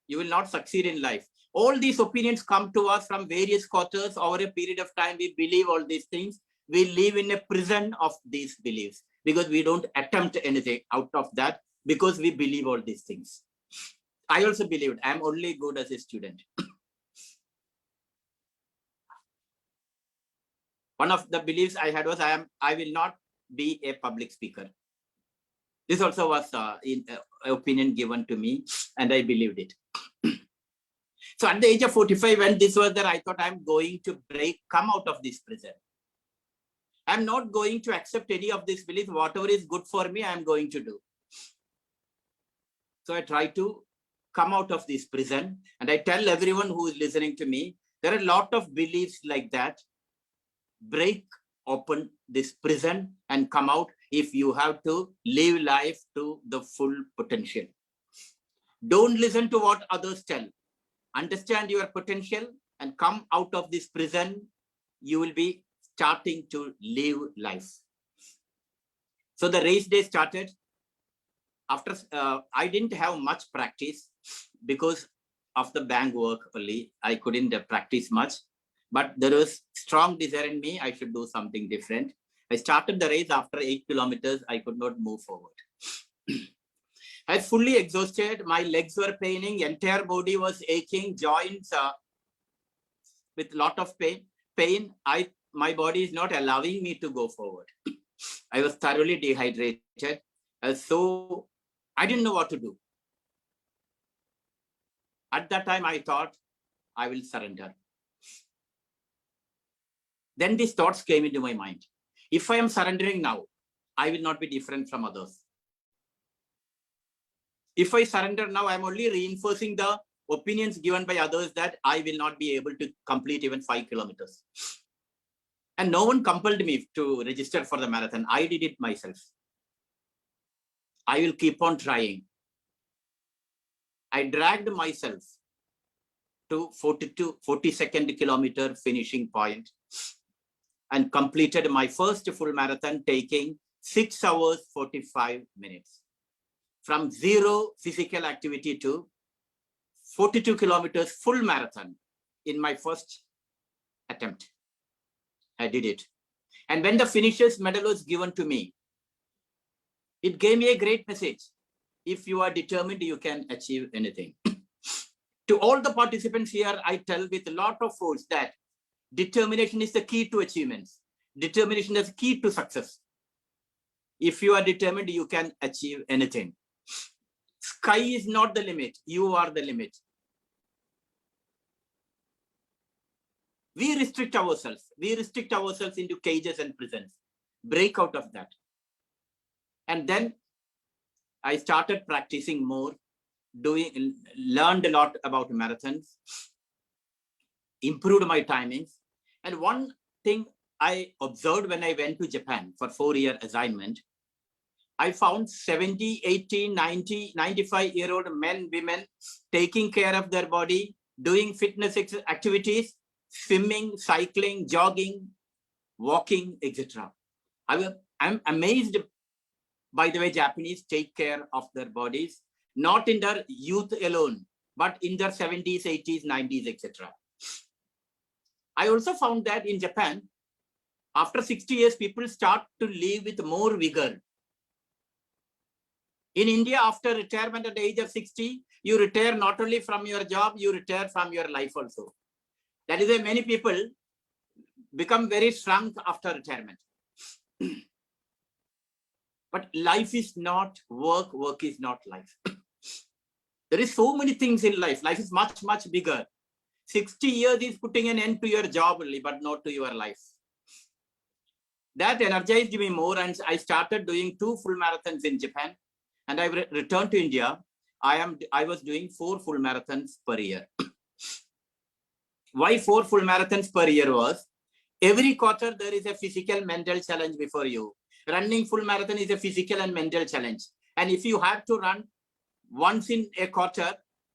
You will not succeed in life. All these opinions come to us from various quarters. Over a period of time, we believe all these things. We live in a prison of these beliefs because we don't attempt anything out of that because we believe all these things. I also believed I'm only good as a student. One of the beliefs I had was I will not be a public speaker. This also was in opinion given to me, and I believed it. So at the age of 45, when this was there, I thought I'm going to come out of this prison. I'm not going to accept any of these beliefs. Whatever is good for me, I'm going to do. So I try to come out of this prison, and I tell everyone who is listening to me, there are a lot of beliefs like that. Break open this prison and come out if you have to live life to the full potential. Don't listen to what others tell. Understand your potential and come out of this prison. You will be starting to live life. So the race day started. After I didn't have much practice because of the bank work only. I couldn't practice much, but there was strong desire in me. I should do something different. I started the race after 8 kilometers. I could not move forward. I was fully exhausted. My legs were paining. Entire body was aching. Joints with lot of pain. My body is not allowing me to go forward. I was thoroughly dehydrated. So I didn't know what to do. At that time, I thought I will surrender. Then these thoughts came into my mind. If I am surrendering now, I will not be different from others. If I surrender now, I'm only reinforcing the opinions given by others that I will not be able to complete even 5 kilometers. And no one compelled me to register for the marathon. I did it myself. I will keep on trying. I dragged myself to 42nd kilometer finishing point and completed my first full marathon, taking 6 hours 45 minutes. From zero physical activity to 42 kilometers full marathon in my first attempt. I did it. And when the finisher's medal was given to me, it gave me a great message. If you are determined, you can achieve anything. To all the participants here, I tell with a lot of force that determination is the key to achievements. Determination is the key to success. If you are determined, you can achieve anything. Sky is not the limit. You are the limit. We restrict ourselves. We restrict ourselves into cages and prisons. Break out of that. And then I started practicing more, learned a lot about marathons, improved my timings. And one thing I observed when I went to Japan for 4-year assignment, I found 70, 80, 90, 95-year-old men, women taking care of their body, doing fitness activities, swimming, cycling, jogging, walking, etc. I'm amazed by the way Japanese take care of their bodies, not in their youth alone, but in their 70s, 80s, 90s, etc. I also found that in Japan, after 60 years, people start to live with more vigor. In India, after retirement at the age of 60, you retire not only from your job, you retire from your life also. That is why many people become very shrunk after retirement. But life is not work, work is not life. There is so many things in life. Life is much, much bigger. 60 years is putting an end to your job only, but not to your life. That energized me more, and I started doing 2 full marathons in Japan. And I returned to India. I was doing 4 full marathons per year. Why 4 full marathons per year was, every quarter there is a physical, mental challenge before you. Running full marathon is a physical and mental challenge. And if you have to run once in a quarter,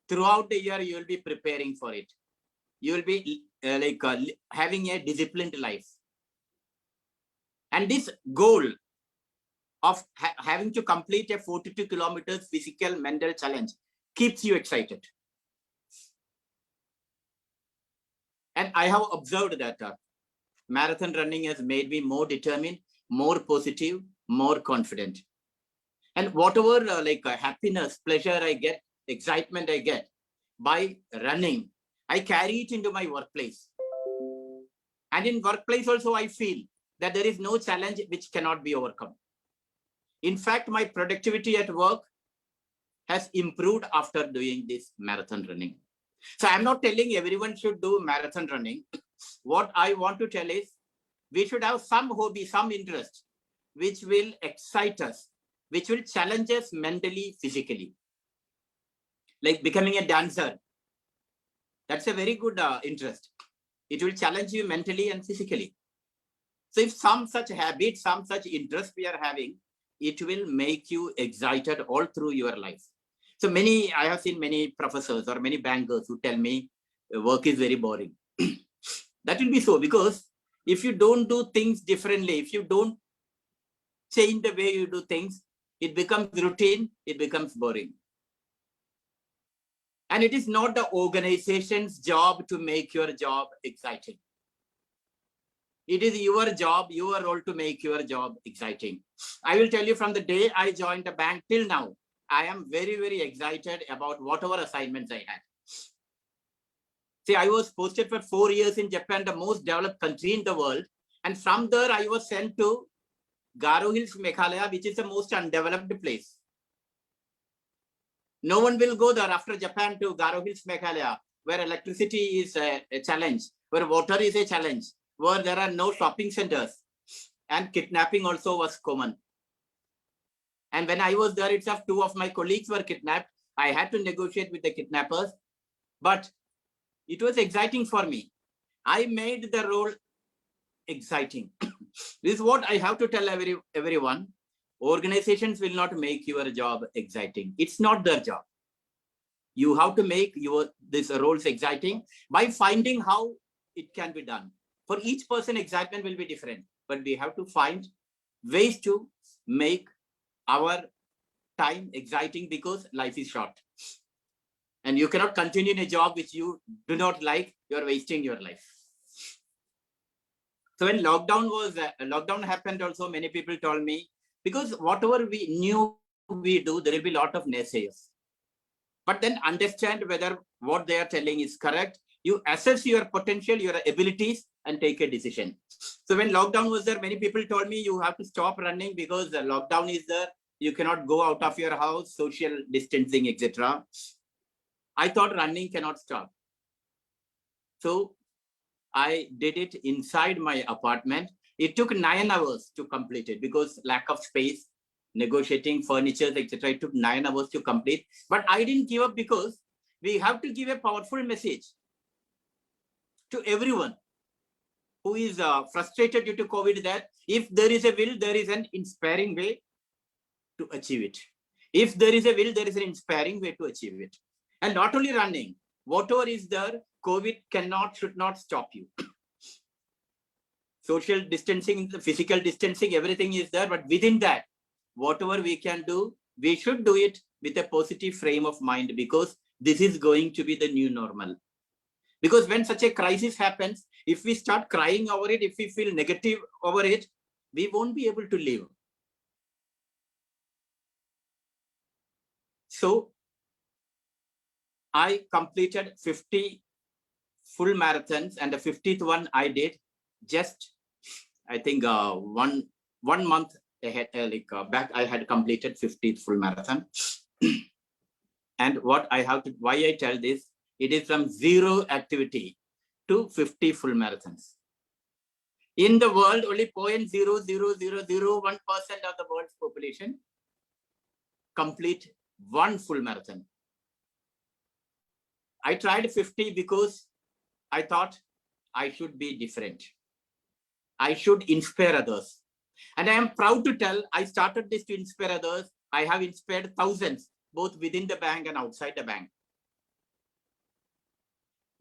throughout the year, you will be preparing for it. You will be having a disciplined life. And this goal of having to complete a 42 kilometers physical, mental challenge keeps you excited. And I have observed that marathon running has made me more determined, more positive, more confident. And whatever happiness, pleasure I get, excitement I get by running, I carry it into my workplace. And in workplace also, I feel that there is no challenge which cannot be overcome. In fact, my productivity at work has improved after doing this marathon running. So I'm not telling everyone should do marathon running. What I want to tell is, we should have some hobby, some interest, which will excite us, which will challenge us mentally, physically. Like becoming a dancer. That's a very good interest. It will challenge you mentally and physically. So if some such habit, some such interest we are having, it will make you excited all through your life. So I have seen many professors or many bankers who tell me work is very boring. That will be so, because if you don't do things differently, if you don't change the way you do things, it becomes routine, it becomes boring. And it is not the organization's job to make your job exciting. It is your job, your role to make your job exciting. I will tell you, from the day I joined the bank till now, I am very, very excited about whatever assignments I had. See, I was posted for 4 years in Japan, the most developed country in the world. And from there, I was sent to Garo Hills, Meghalaya, which is the most undeveloped place. No one will go there after Japan to Garo Hills, Meghalaya, where electricity is a challenge, where water is a challenge, where there are no shopping centers, and kidnapping also was common. And when I was there itself, 2 of my colleagues were kidnapped. I had to negotiate with the kidnappers, but it was exciting for me. I made the role exciting. This is what I have to tell everyone. Organizations will not make your job exciting. It's not their job. You have to make these roles exciting by finding how it can be done. For each person, excitement will be different, but we have to find ways to make our time exciting, because life is short. And you cannot continue in a job which you do not like. You're wasting your life. So when lockdown happened also, many people told me, because whatever we knew we do, there will be a lot of naysayers. But then understand whether what they are telling is correct. You assess your potential, your abilities, and take a decision. So when lockdown was there, many people told me you have to stop running because the lockdown is there. You cannot go out of your house, social distancing, etc. I thought running cannot stop. So I did it inside my apartment. It took 9 hours to complete it because lack of space, negotiating furniture, etc. It took 9 hours to complete. But I didn't give up, because we have to give a powerful message to everyone who is frustrated due to COVID, that if there is a will, there is an inspiring way to achieve it. If there is a will, there is an inspiring way to achieve it. And not only running, whatever is there, COVID should not stop you. Social distancing, physical distancing, everything is there. But within that, whatever we can do, we should do it with a positive frame of mind, because this is going to be the new normal. Because when such a crisis happens, if we start crying over it, if we feel negative over it, we won't be able to live. So I completed 50 full marathons, and the 50th one I did just, I think, one month ahead, back. I had completed 50th full marathon. And why I tell this, it is from 0 activity to 50 full marathons. In the world, only 0.00001% of the world's population complete 1 full marathon. I tried 50 because I thought I should be different. I should inspire others. And I am proud to tell, I started this to inspire others. I have inspired thousands, both within the bank and outside the bank.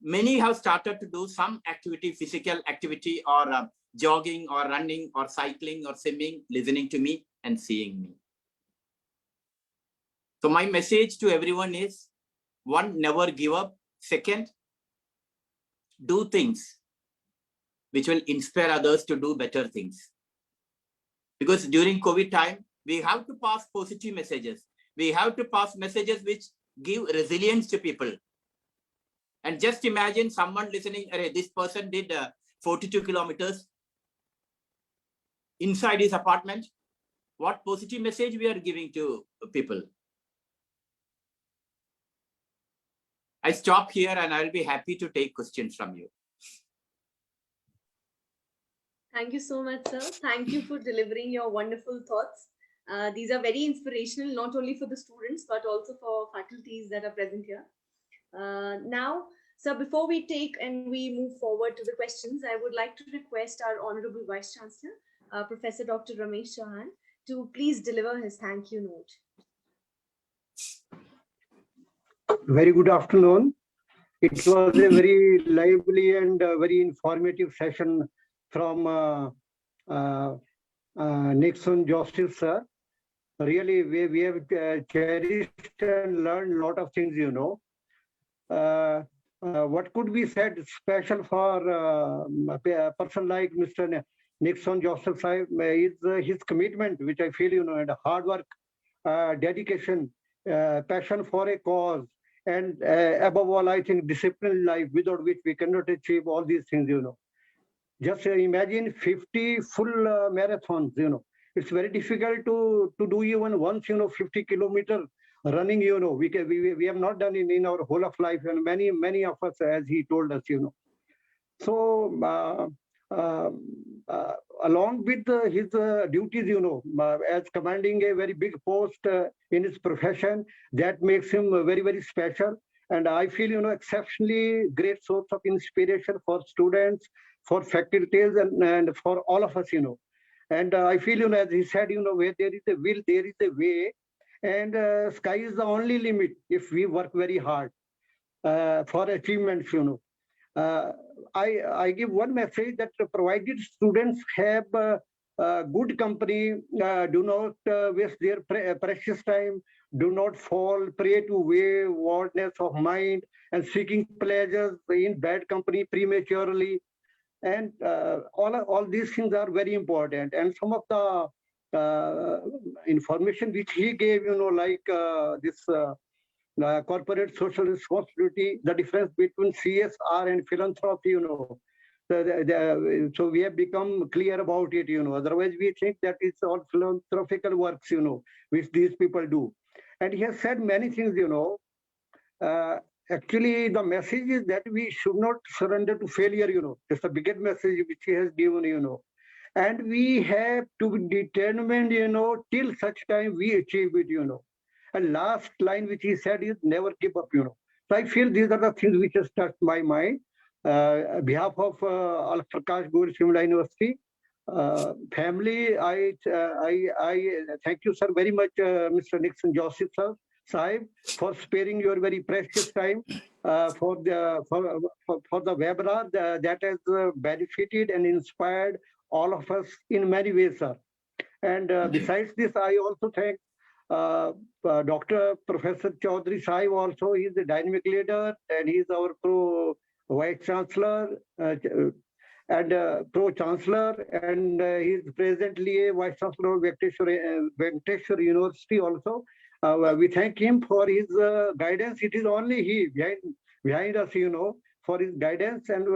Many have started to do some activity, physical activity, or jogging or running or cycling or swimming, listening to me and seeing me. So my message to everyone is, 1, never give up. 2nd, do things which will inspire others to do better things. Because during COVID time, we have to pass positive messages. We have to pass messages which give resilience to people. And just imagine someone listening, this person did 42 kilometers inside his apartment. What positive message we are giving to people? I stop here, and I'll be happy to take questions from you. Thank you so much, sir. Thank you for delivering your wonderful thoughts. These are very inspirational, not only for the students, but also for faculties that are present here. Now, sir, before we take and we move forward to the questions, I would like to request our Honorable Vice Chancellor, Professor Dr. Ramesh Chauhan, to please deliver his thank you note. Very good afternoon. It was a very lively and very informative session from Nixon Joseph, sir. Really, we have cherished and learned a lot of things, you know. What could be said special for a person like Mr. Nixon Joseph Sahib is his commitment, which I feel, you know, and hard work, dedication, passion for a cause, and above all, I think disciplined life, without which we cannot achieve all these things, you know. Just imagine 50 full marathons, you know. It's very difficult to do even once, you know, 50 kilometers running, we have not done in our whole of life, and many of us, as he told us, So, along with his duties, as commanding a very big post in his profession, that makes him very, very special. And I feel, exceptionally great source of inspiration for students, for faculties, and for all of us, And I feel, as he said, where there is a will, there is a way. And sky is the only limit if we work very hard for achievements, I give one message that provided students have good company, do not waste their precious time, do not fall prey to waywardness of mind and seeking pleasures in bad company prematurely. And all these things are very important. And some of the information which he gave, like this corporate social responsibility, the difference between CSR and philanthropy, so we have become clear about it, Otherwise, we think that it's all philanthropical works, which these people do. And he has said many things, Actually, the message is that we should not surrender to failure, It's the biggest message which he has given, And we have to be determined, till such time we achieve it, And last line which he said is never give up, So I feel these are the things which has touched my mind. On behalf of Al Prakash Goyal Shimla University family, I thank you, sir, very much, Mr. Nixon Joseph, sir, Sahib, for sparing your very precious time for the webinar that has benefited and inspired all of us in many ways, sir. And besides this, I also thank Dr. Professor Chaudhary Sahib also. He is a dynamic leader and he is our Vice Chancellor and Pro-Chancellor, and he is presently a Vice Chancellor of Venkateshwar University also. We thank him for his guidance. It is only he behind us, for his guidance and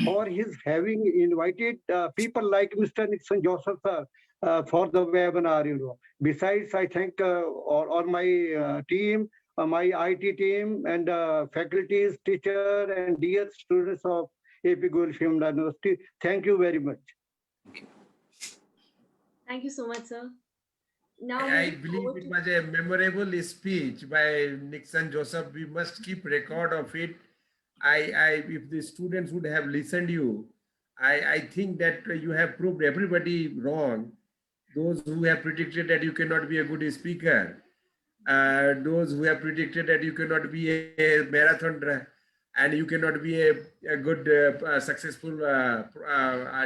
for his having invited people like Mr. Nixon Joseph, sir, for the webinar, Besides, I thank all my team, my IT team, and faculties, teachers, and dear students of AP Goyal Shimla University. Thank you very much. Thank you so much, sir. Now I believe it was a memorable speech by Nixon Joseph. We must keep record of it. If the students would have listened you, I think that you have proved everybody wrong. Those who have predicted that you cannot be a good speaker, those who have predicted that you cannot be a marathon and you cannot be a good, successful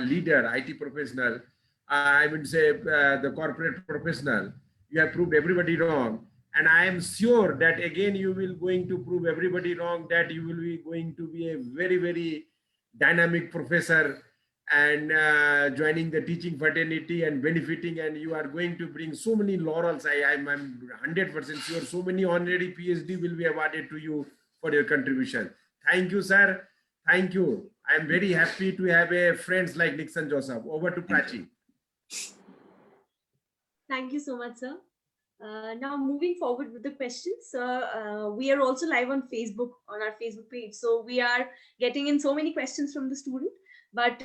leader, IT professional, I would say the corporate professional, you have proved everybody wrong. And I am sure that again, you will going to prove everybody wrong, that you will be going to be a very, very dynamic professor and joining the teaching fraternity and benefiting, and you are going to bring so many laurels. I'm 100% sure so many honorary PhD will be awarded to you for your contribution. Thank you, sir. Thank you. I'm very happy to have a friends like Nixon Joseph. Over to Prachi. Thank you so much, sir. Now moving forward with the questions, we are also live on Facebook, on our Facebook page. So we are getting in so many questions from the student, but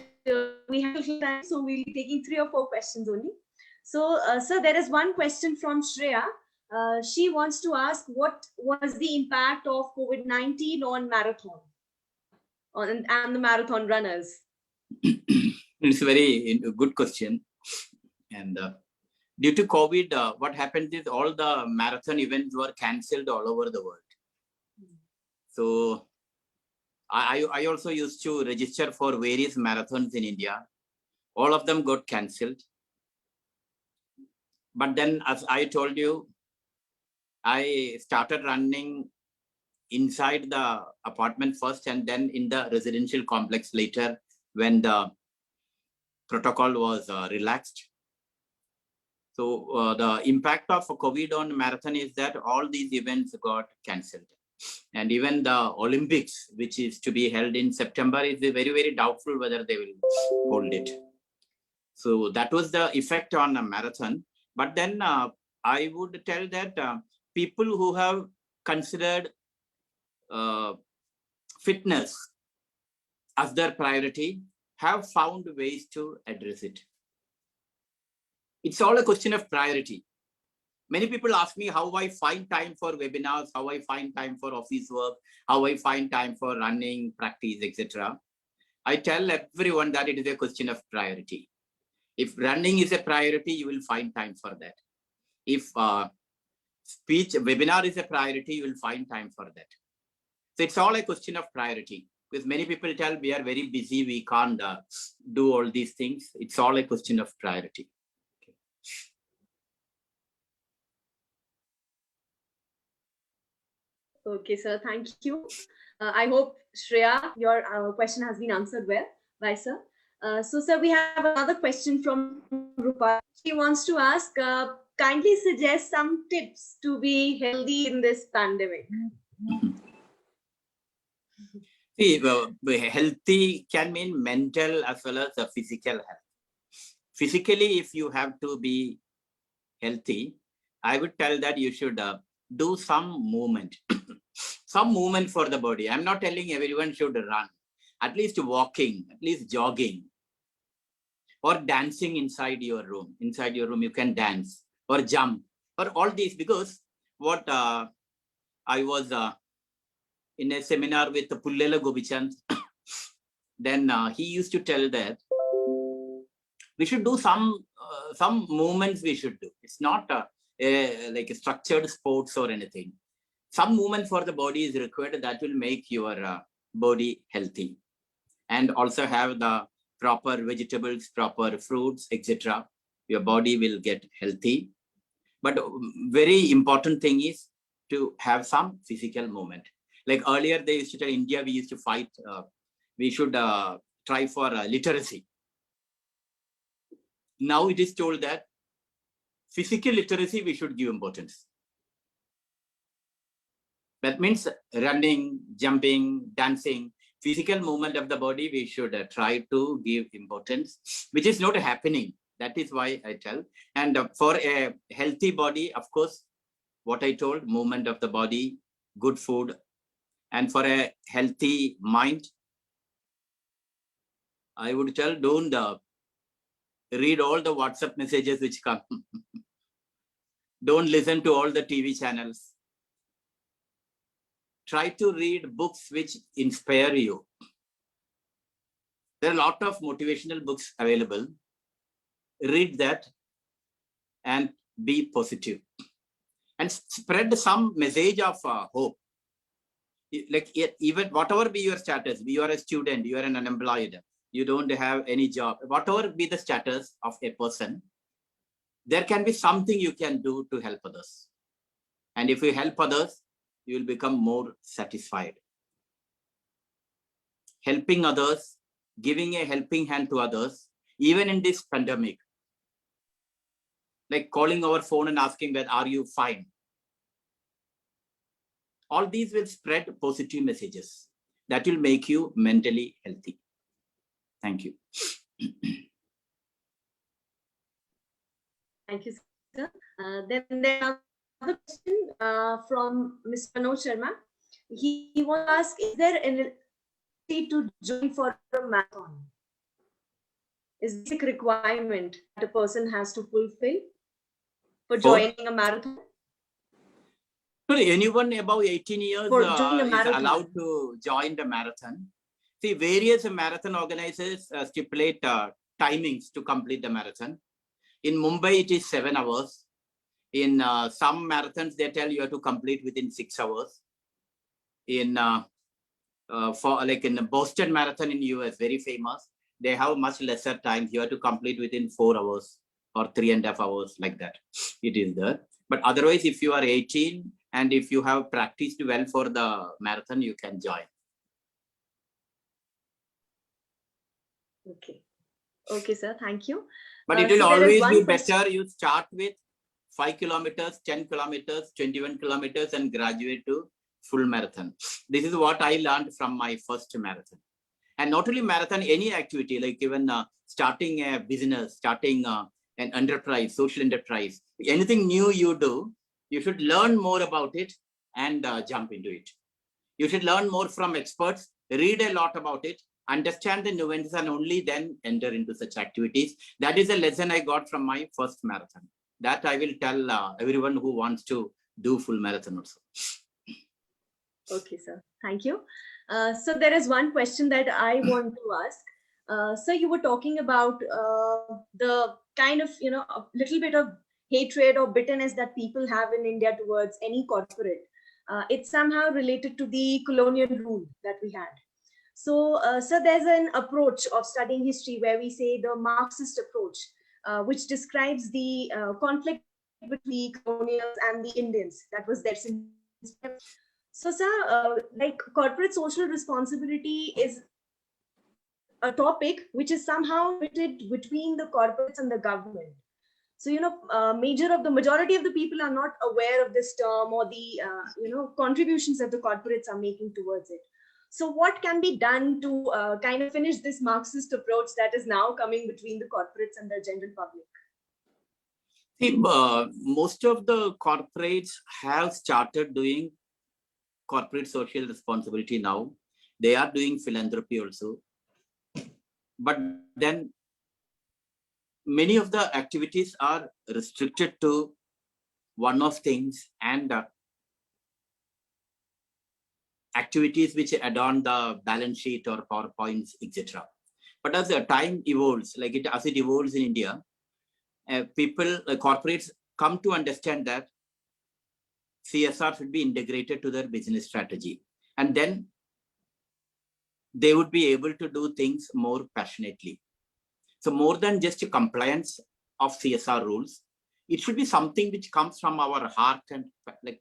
we have little time, so we'll be taking 3 or 4 questions only. So, sir, there is one question from Shreya. She wants to ask, what was the impact of COVID-19 on marathon and the marathon runners? It's a very good question. And due to COVID, what happened is all the marathon events were cancelled all over the world. So I also used to register for various marathons in India. All of them got cancelled. But then, as I told you, I started running inside the apartment first and then in the residential complex later when the protocol was relaxed. So the impact of COVID on marathon is that all these events got cancelled. And even the Olympics, which is to be held in September, is very, very doubtful whether they will hold it. So that was the effect on a marathon. But then I would tell that people who have considered fitness as their priority have found ways to address it. It's all a question of priority. Many people ask me how I find time for webinars, how I find time for office work, how I find time for running, practice, etc. I tell everyone that it is a question of priority. If running is a priority, you will find time for that. If speech webinar is a priority, you will find time for that. So it's all a question of priority. Because many people tell we are very busy, we can't do all these things. It's all a question of priority. Okay, sir. Thank you. I hope, Shreya, your question has been answered well by sir. So, sir, we have another question from Rupa. She wants to ask, kindly suggest some tips to be healthy in this pandemic. See, healthy can mean mental as well as physical health. Physically, if you have to be healthy, I would tell that you should do some movement, some movement for the body. I'm not telling everyone should run, at least walking, at least jogging, or dancing inside your room. Inside your room, you can dance or jump or all these, because what I was in a seminar with Pullela Gobichand, then he used to tell that we should do some movements we should do. It's not like a structured sports or anything. Some movement for the body is required that will make your body healthy, and also have the proper vegetables, proper fruits, etc. Your body will get healthy. But very important thing is to have some physical movement. Like earlier, they used to tell India, we used to fight, we should try for literacy. Now it is told that physical literacy, we should give importance. That means running, jumping, dancing, physical movement of the body, we should try to give importance, which is not happening. That is why I tell. And for a healthy body, of course, what I told, movement of the body, good food. And for a healthy mind, I would tell, don't read all the WhatsApp messages which come. Don't listen to all the TV channels. Try to read books which inspire you. There are a lot of motivational books available. Read that and be positive. And spread some message of hope. Like even whatever be your status, you are a student, you are an unemployed, you don't have any job, whatever be the status of a person, there can be something you can do to help others. And if you help others, you will become more satisfied. Helping others, giving a helping hand to others, even in this pandemic, like calling our phone and asking that, are you fine? All these will spread positive messages that will make you mentally healthy. Thank you. Thank you, sir. Then there's another question from Mr. Manoj Sharma. He wants to ask, is there an ability to join for a marathon? Is this a requirement that a person has to fulfill for joining a marathon? Anyone above 18 years is allowed to join the marathon. See, various marathon organizers stipulate timings to complete the marathon. In Mumbai, it is 7 hours. In some marathons, they tell you have to complete within 6 hours. In in the Boston Marathon in US, very famous, they have much lesser time. You have to complete within 4 hours or 3.5 hours, like that. It is there. But otherwise, if you are 18 and if you have practiced well for the marathon, you can join. Okay. Okay, sir. Thank you. But it will always be better you start with 5 kilometers, 10 kilometers, 21 kilometers and graduate to full marathon. This is what I learned from my first marathon. And not only marathon, any activity, like even starting a business, starting an enterprise, social enterprise, anything new you do, You should learn more about it and jump into it. You should learn more from experts, read a lot about it, understand the nuances, and only then enter into such activities. That is a lesson I got from my first marathon. That I will tell everyone who wants to do full marathon also. Okay, sir. Thank you. So there is one question that I want to ask. So you were talking about the kind of, a little bit of hatred or bitterness that people have in India towards any corporate. It's somehow related to the colonial rule that we had. So, so there's an approach of studying history where we say the Marxist approach, which describes the conflict between colonials and the Indians that was there since. So, sir, like corporate social responsibility is a topic which is somehow fitted between the corporates and the government. So, the majority of the people are not aware of this term or the, contributions that the corporates are making towards it. So what can be done to kind of finish this Marxist approach that is now coming between the corporates and the general public? See, most of the corporates have started doing corporate social responsibility now. They are doing philanthropy also. But then many of the activities are restricted to one-off things and activities which adorn the balance sheet or PowerPoints, etc. But as the time evolves, as it evolves in India, corporates come to understand that CSR should be integrated to their business strategy. And then they would be able to do things more passionately. So more than just a compliance of CSR rules, it should be something which comes from our heart and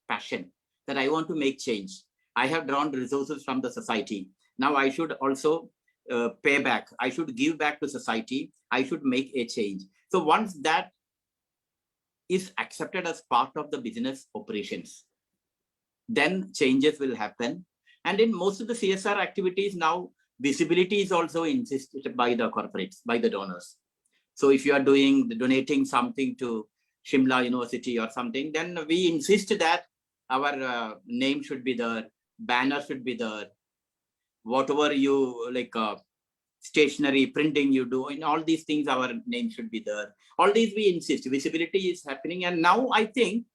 passion that I want to make change. I have drawn resources from the society. Now I should also pay back. I should give back to society. I should make a change. So once that is accepted as part of the business operations, then changes will happen. And in most of the CSR activities now, visibility is also insisted by the corporates, by the donors. So if you are donating something to Shimla University or something, then we insist that our name should be there, banner should be there, whatever you stationery printing you do, in all these things our name should be there. All these we insist, visibility is happening. And now I think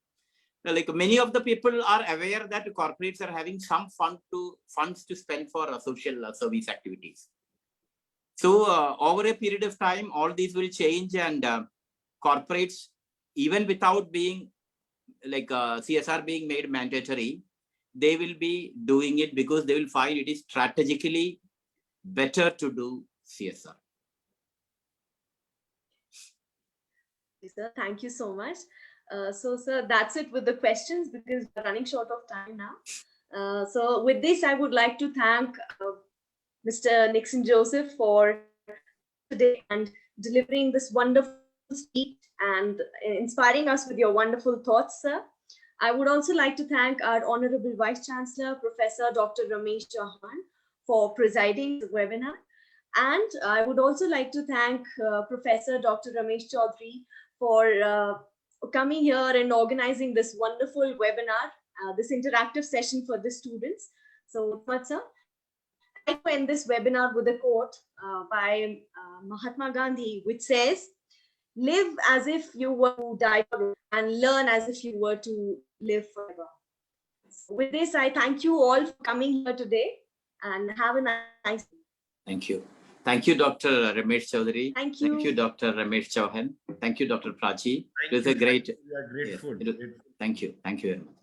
many of the people are aware that corporates are having some funds to spend for social service activities. So over a period of time, all these will change, and corporates, even without being CSR being made mandatory, they will be doing it because they will find it is strategically better to do CSR. Sir, thank you so much. So, sir, that's it with the questions because we're running short of time now. So with this, I would like to thank Mr. Nixon Joseph for today and delivering this wonderful speech and inspiring us with your wonderful thoughts, sir. I would also like to thank our Honorable Vice Chancellor, Professor Dr. Ramesh Chauhan, for presiding the webinar. And I would also like to thank Professor Dr. Ramesh Chaudhary for coming here and organizing this wonderful webinar, this interactive session for the students. So, sir, I will end this webinar with a quote by Mahatma Gandhi, which says, "Live as if you were to die and learn as if you were to live forever." So with this, I thank you all for coming here today and have a nice day. Thank you. Thank you, Dr. Ramesh Chaudhary. Thank you. Thank you, Dr. Ramesh Chauhan. Thank you, Dr. Prachi. It was a great. We are grateful. Yes, thank you. Thank you very much.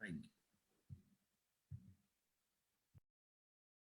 Thank you.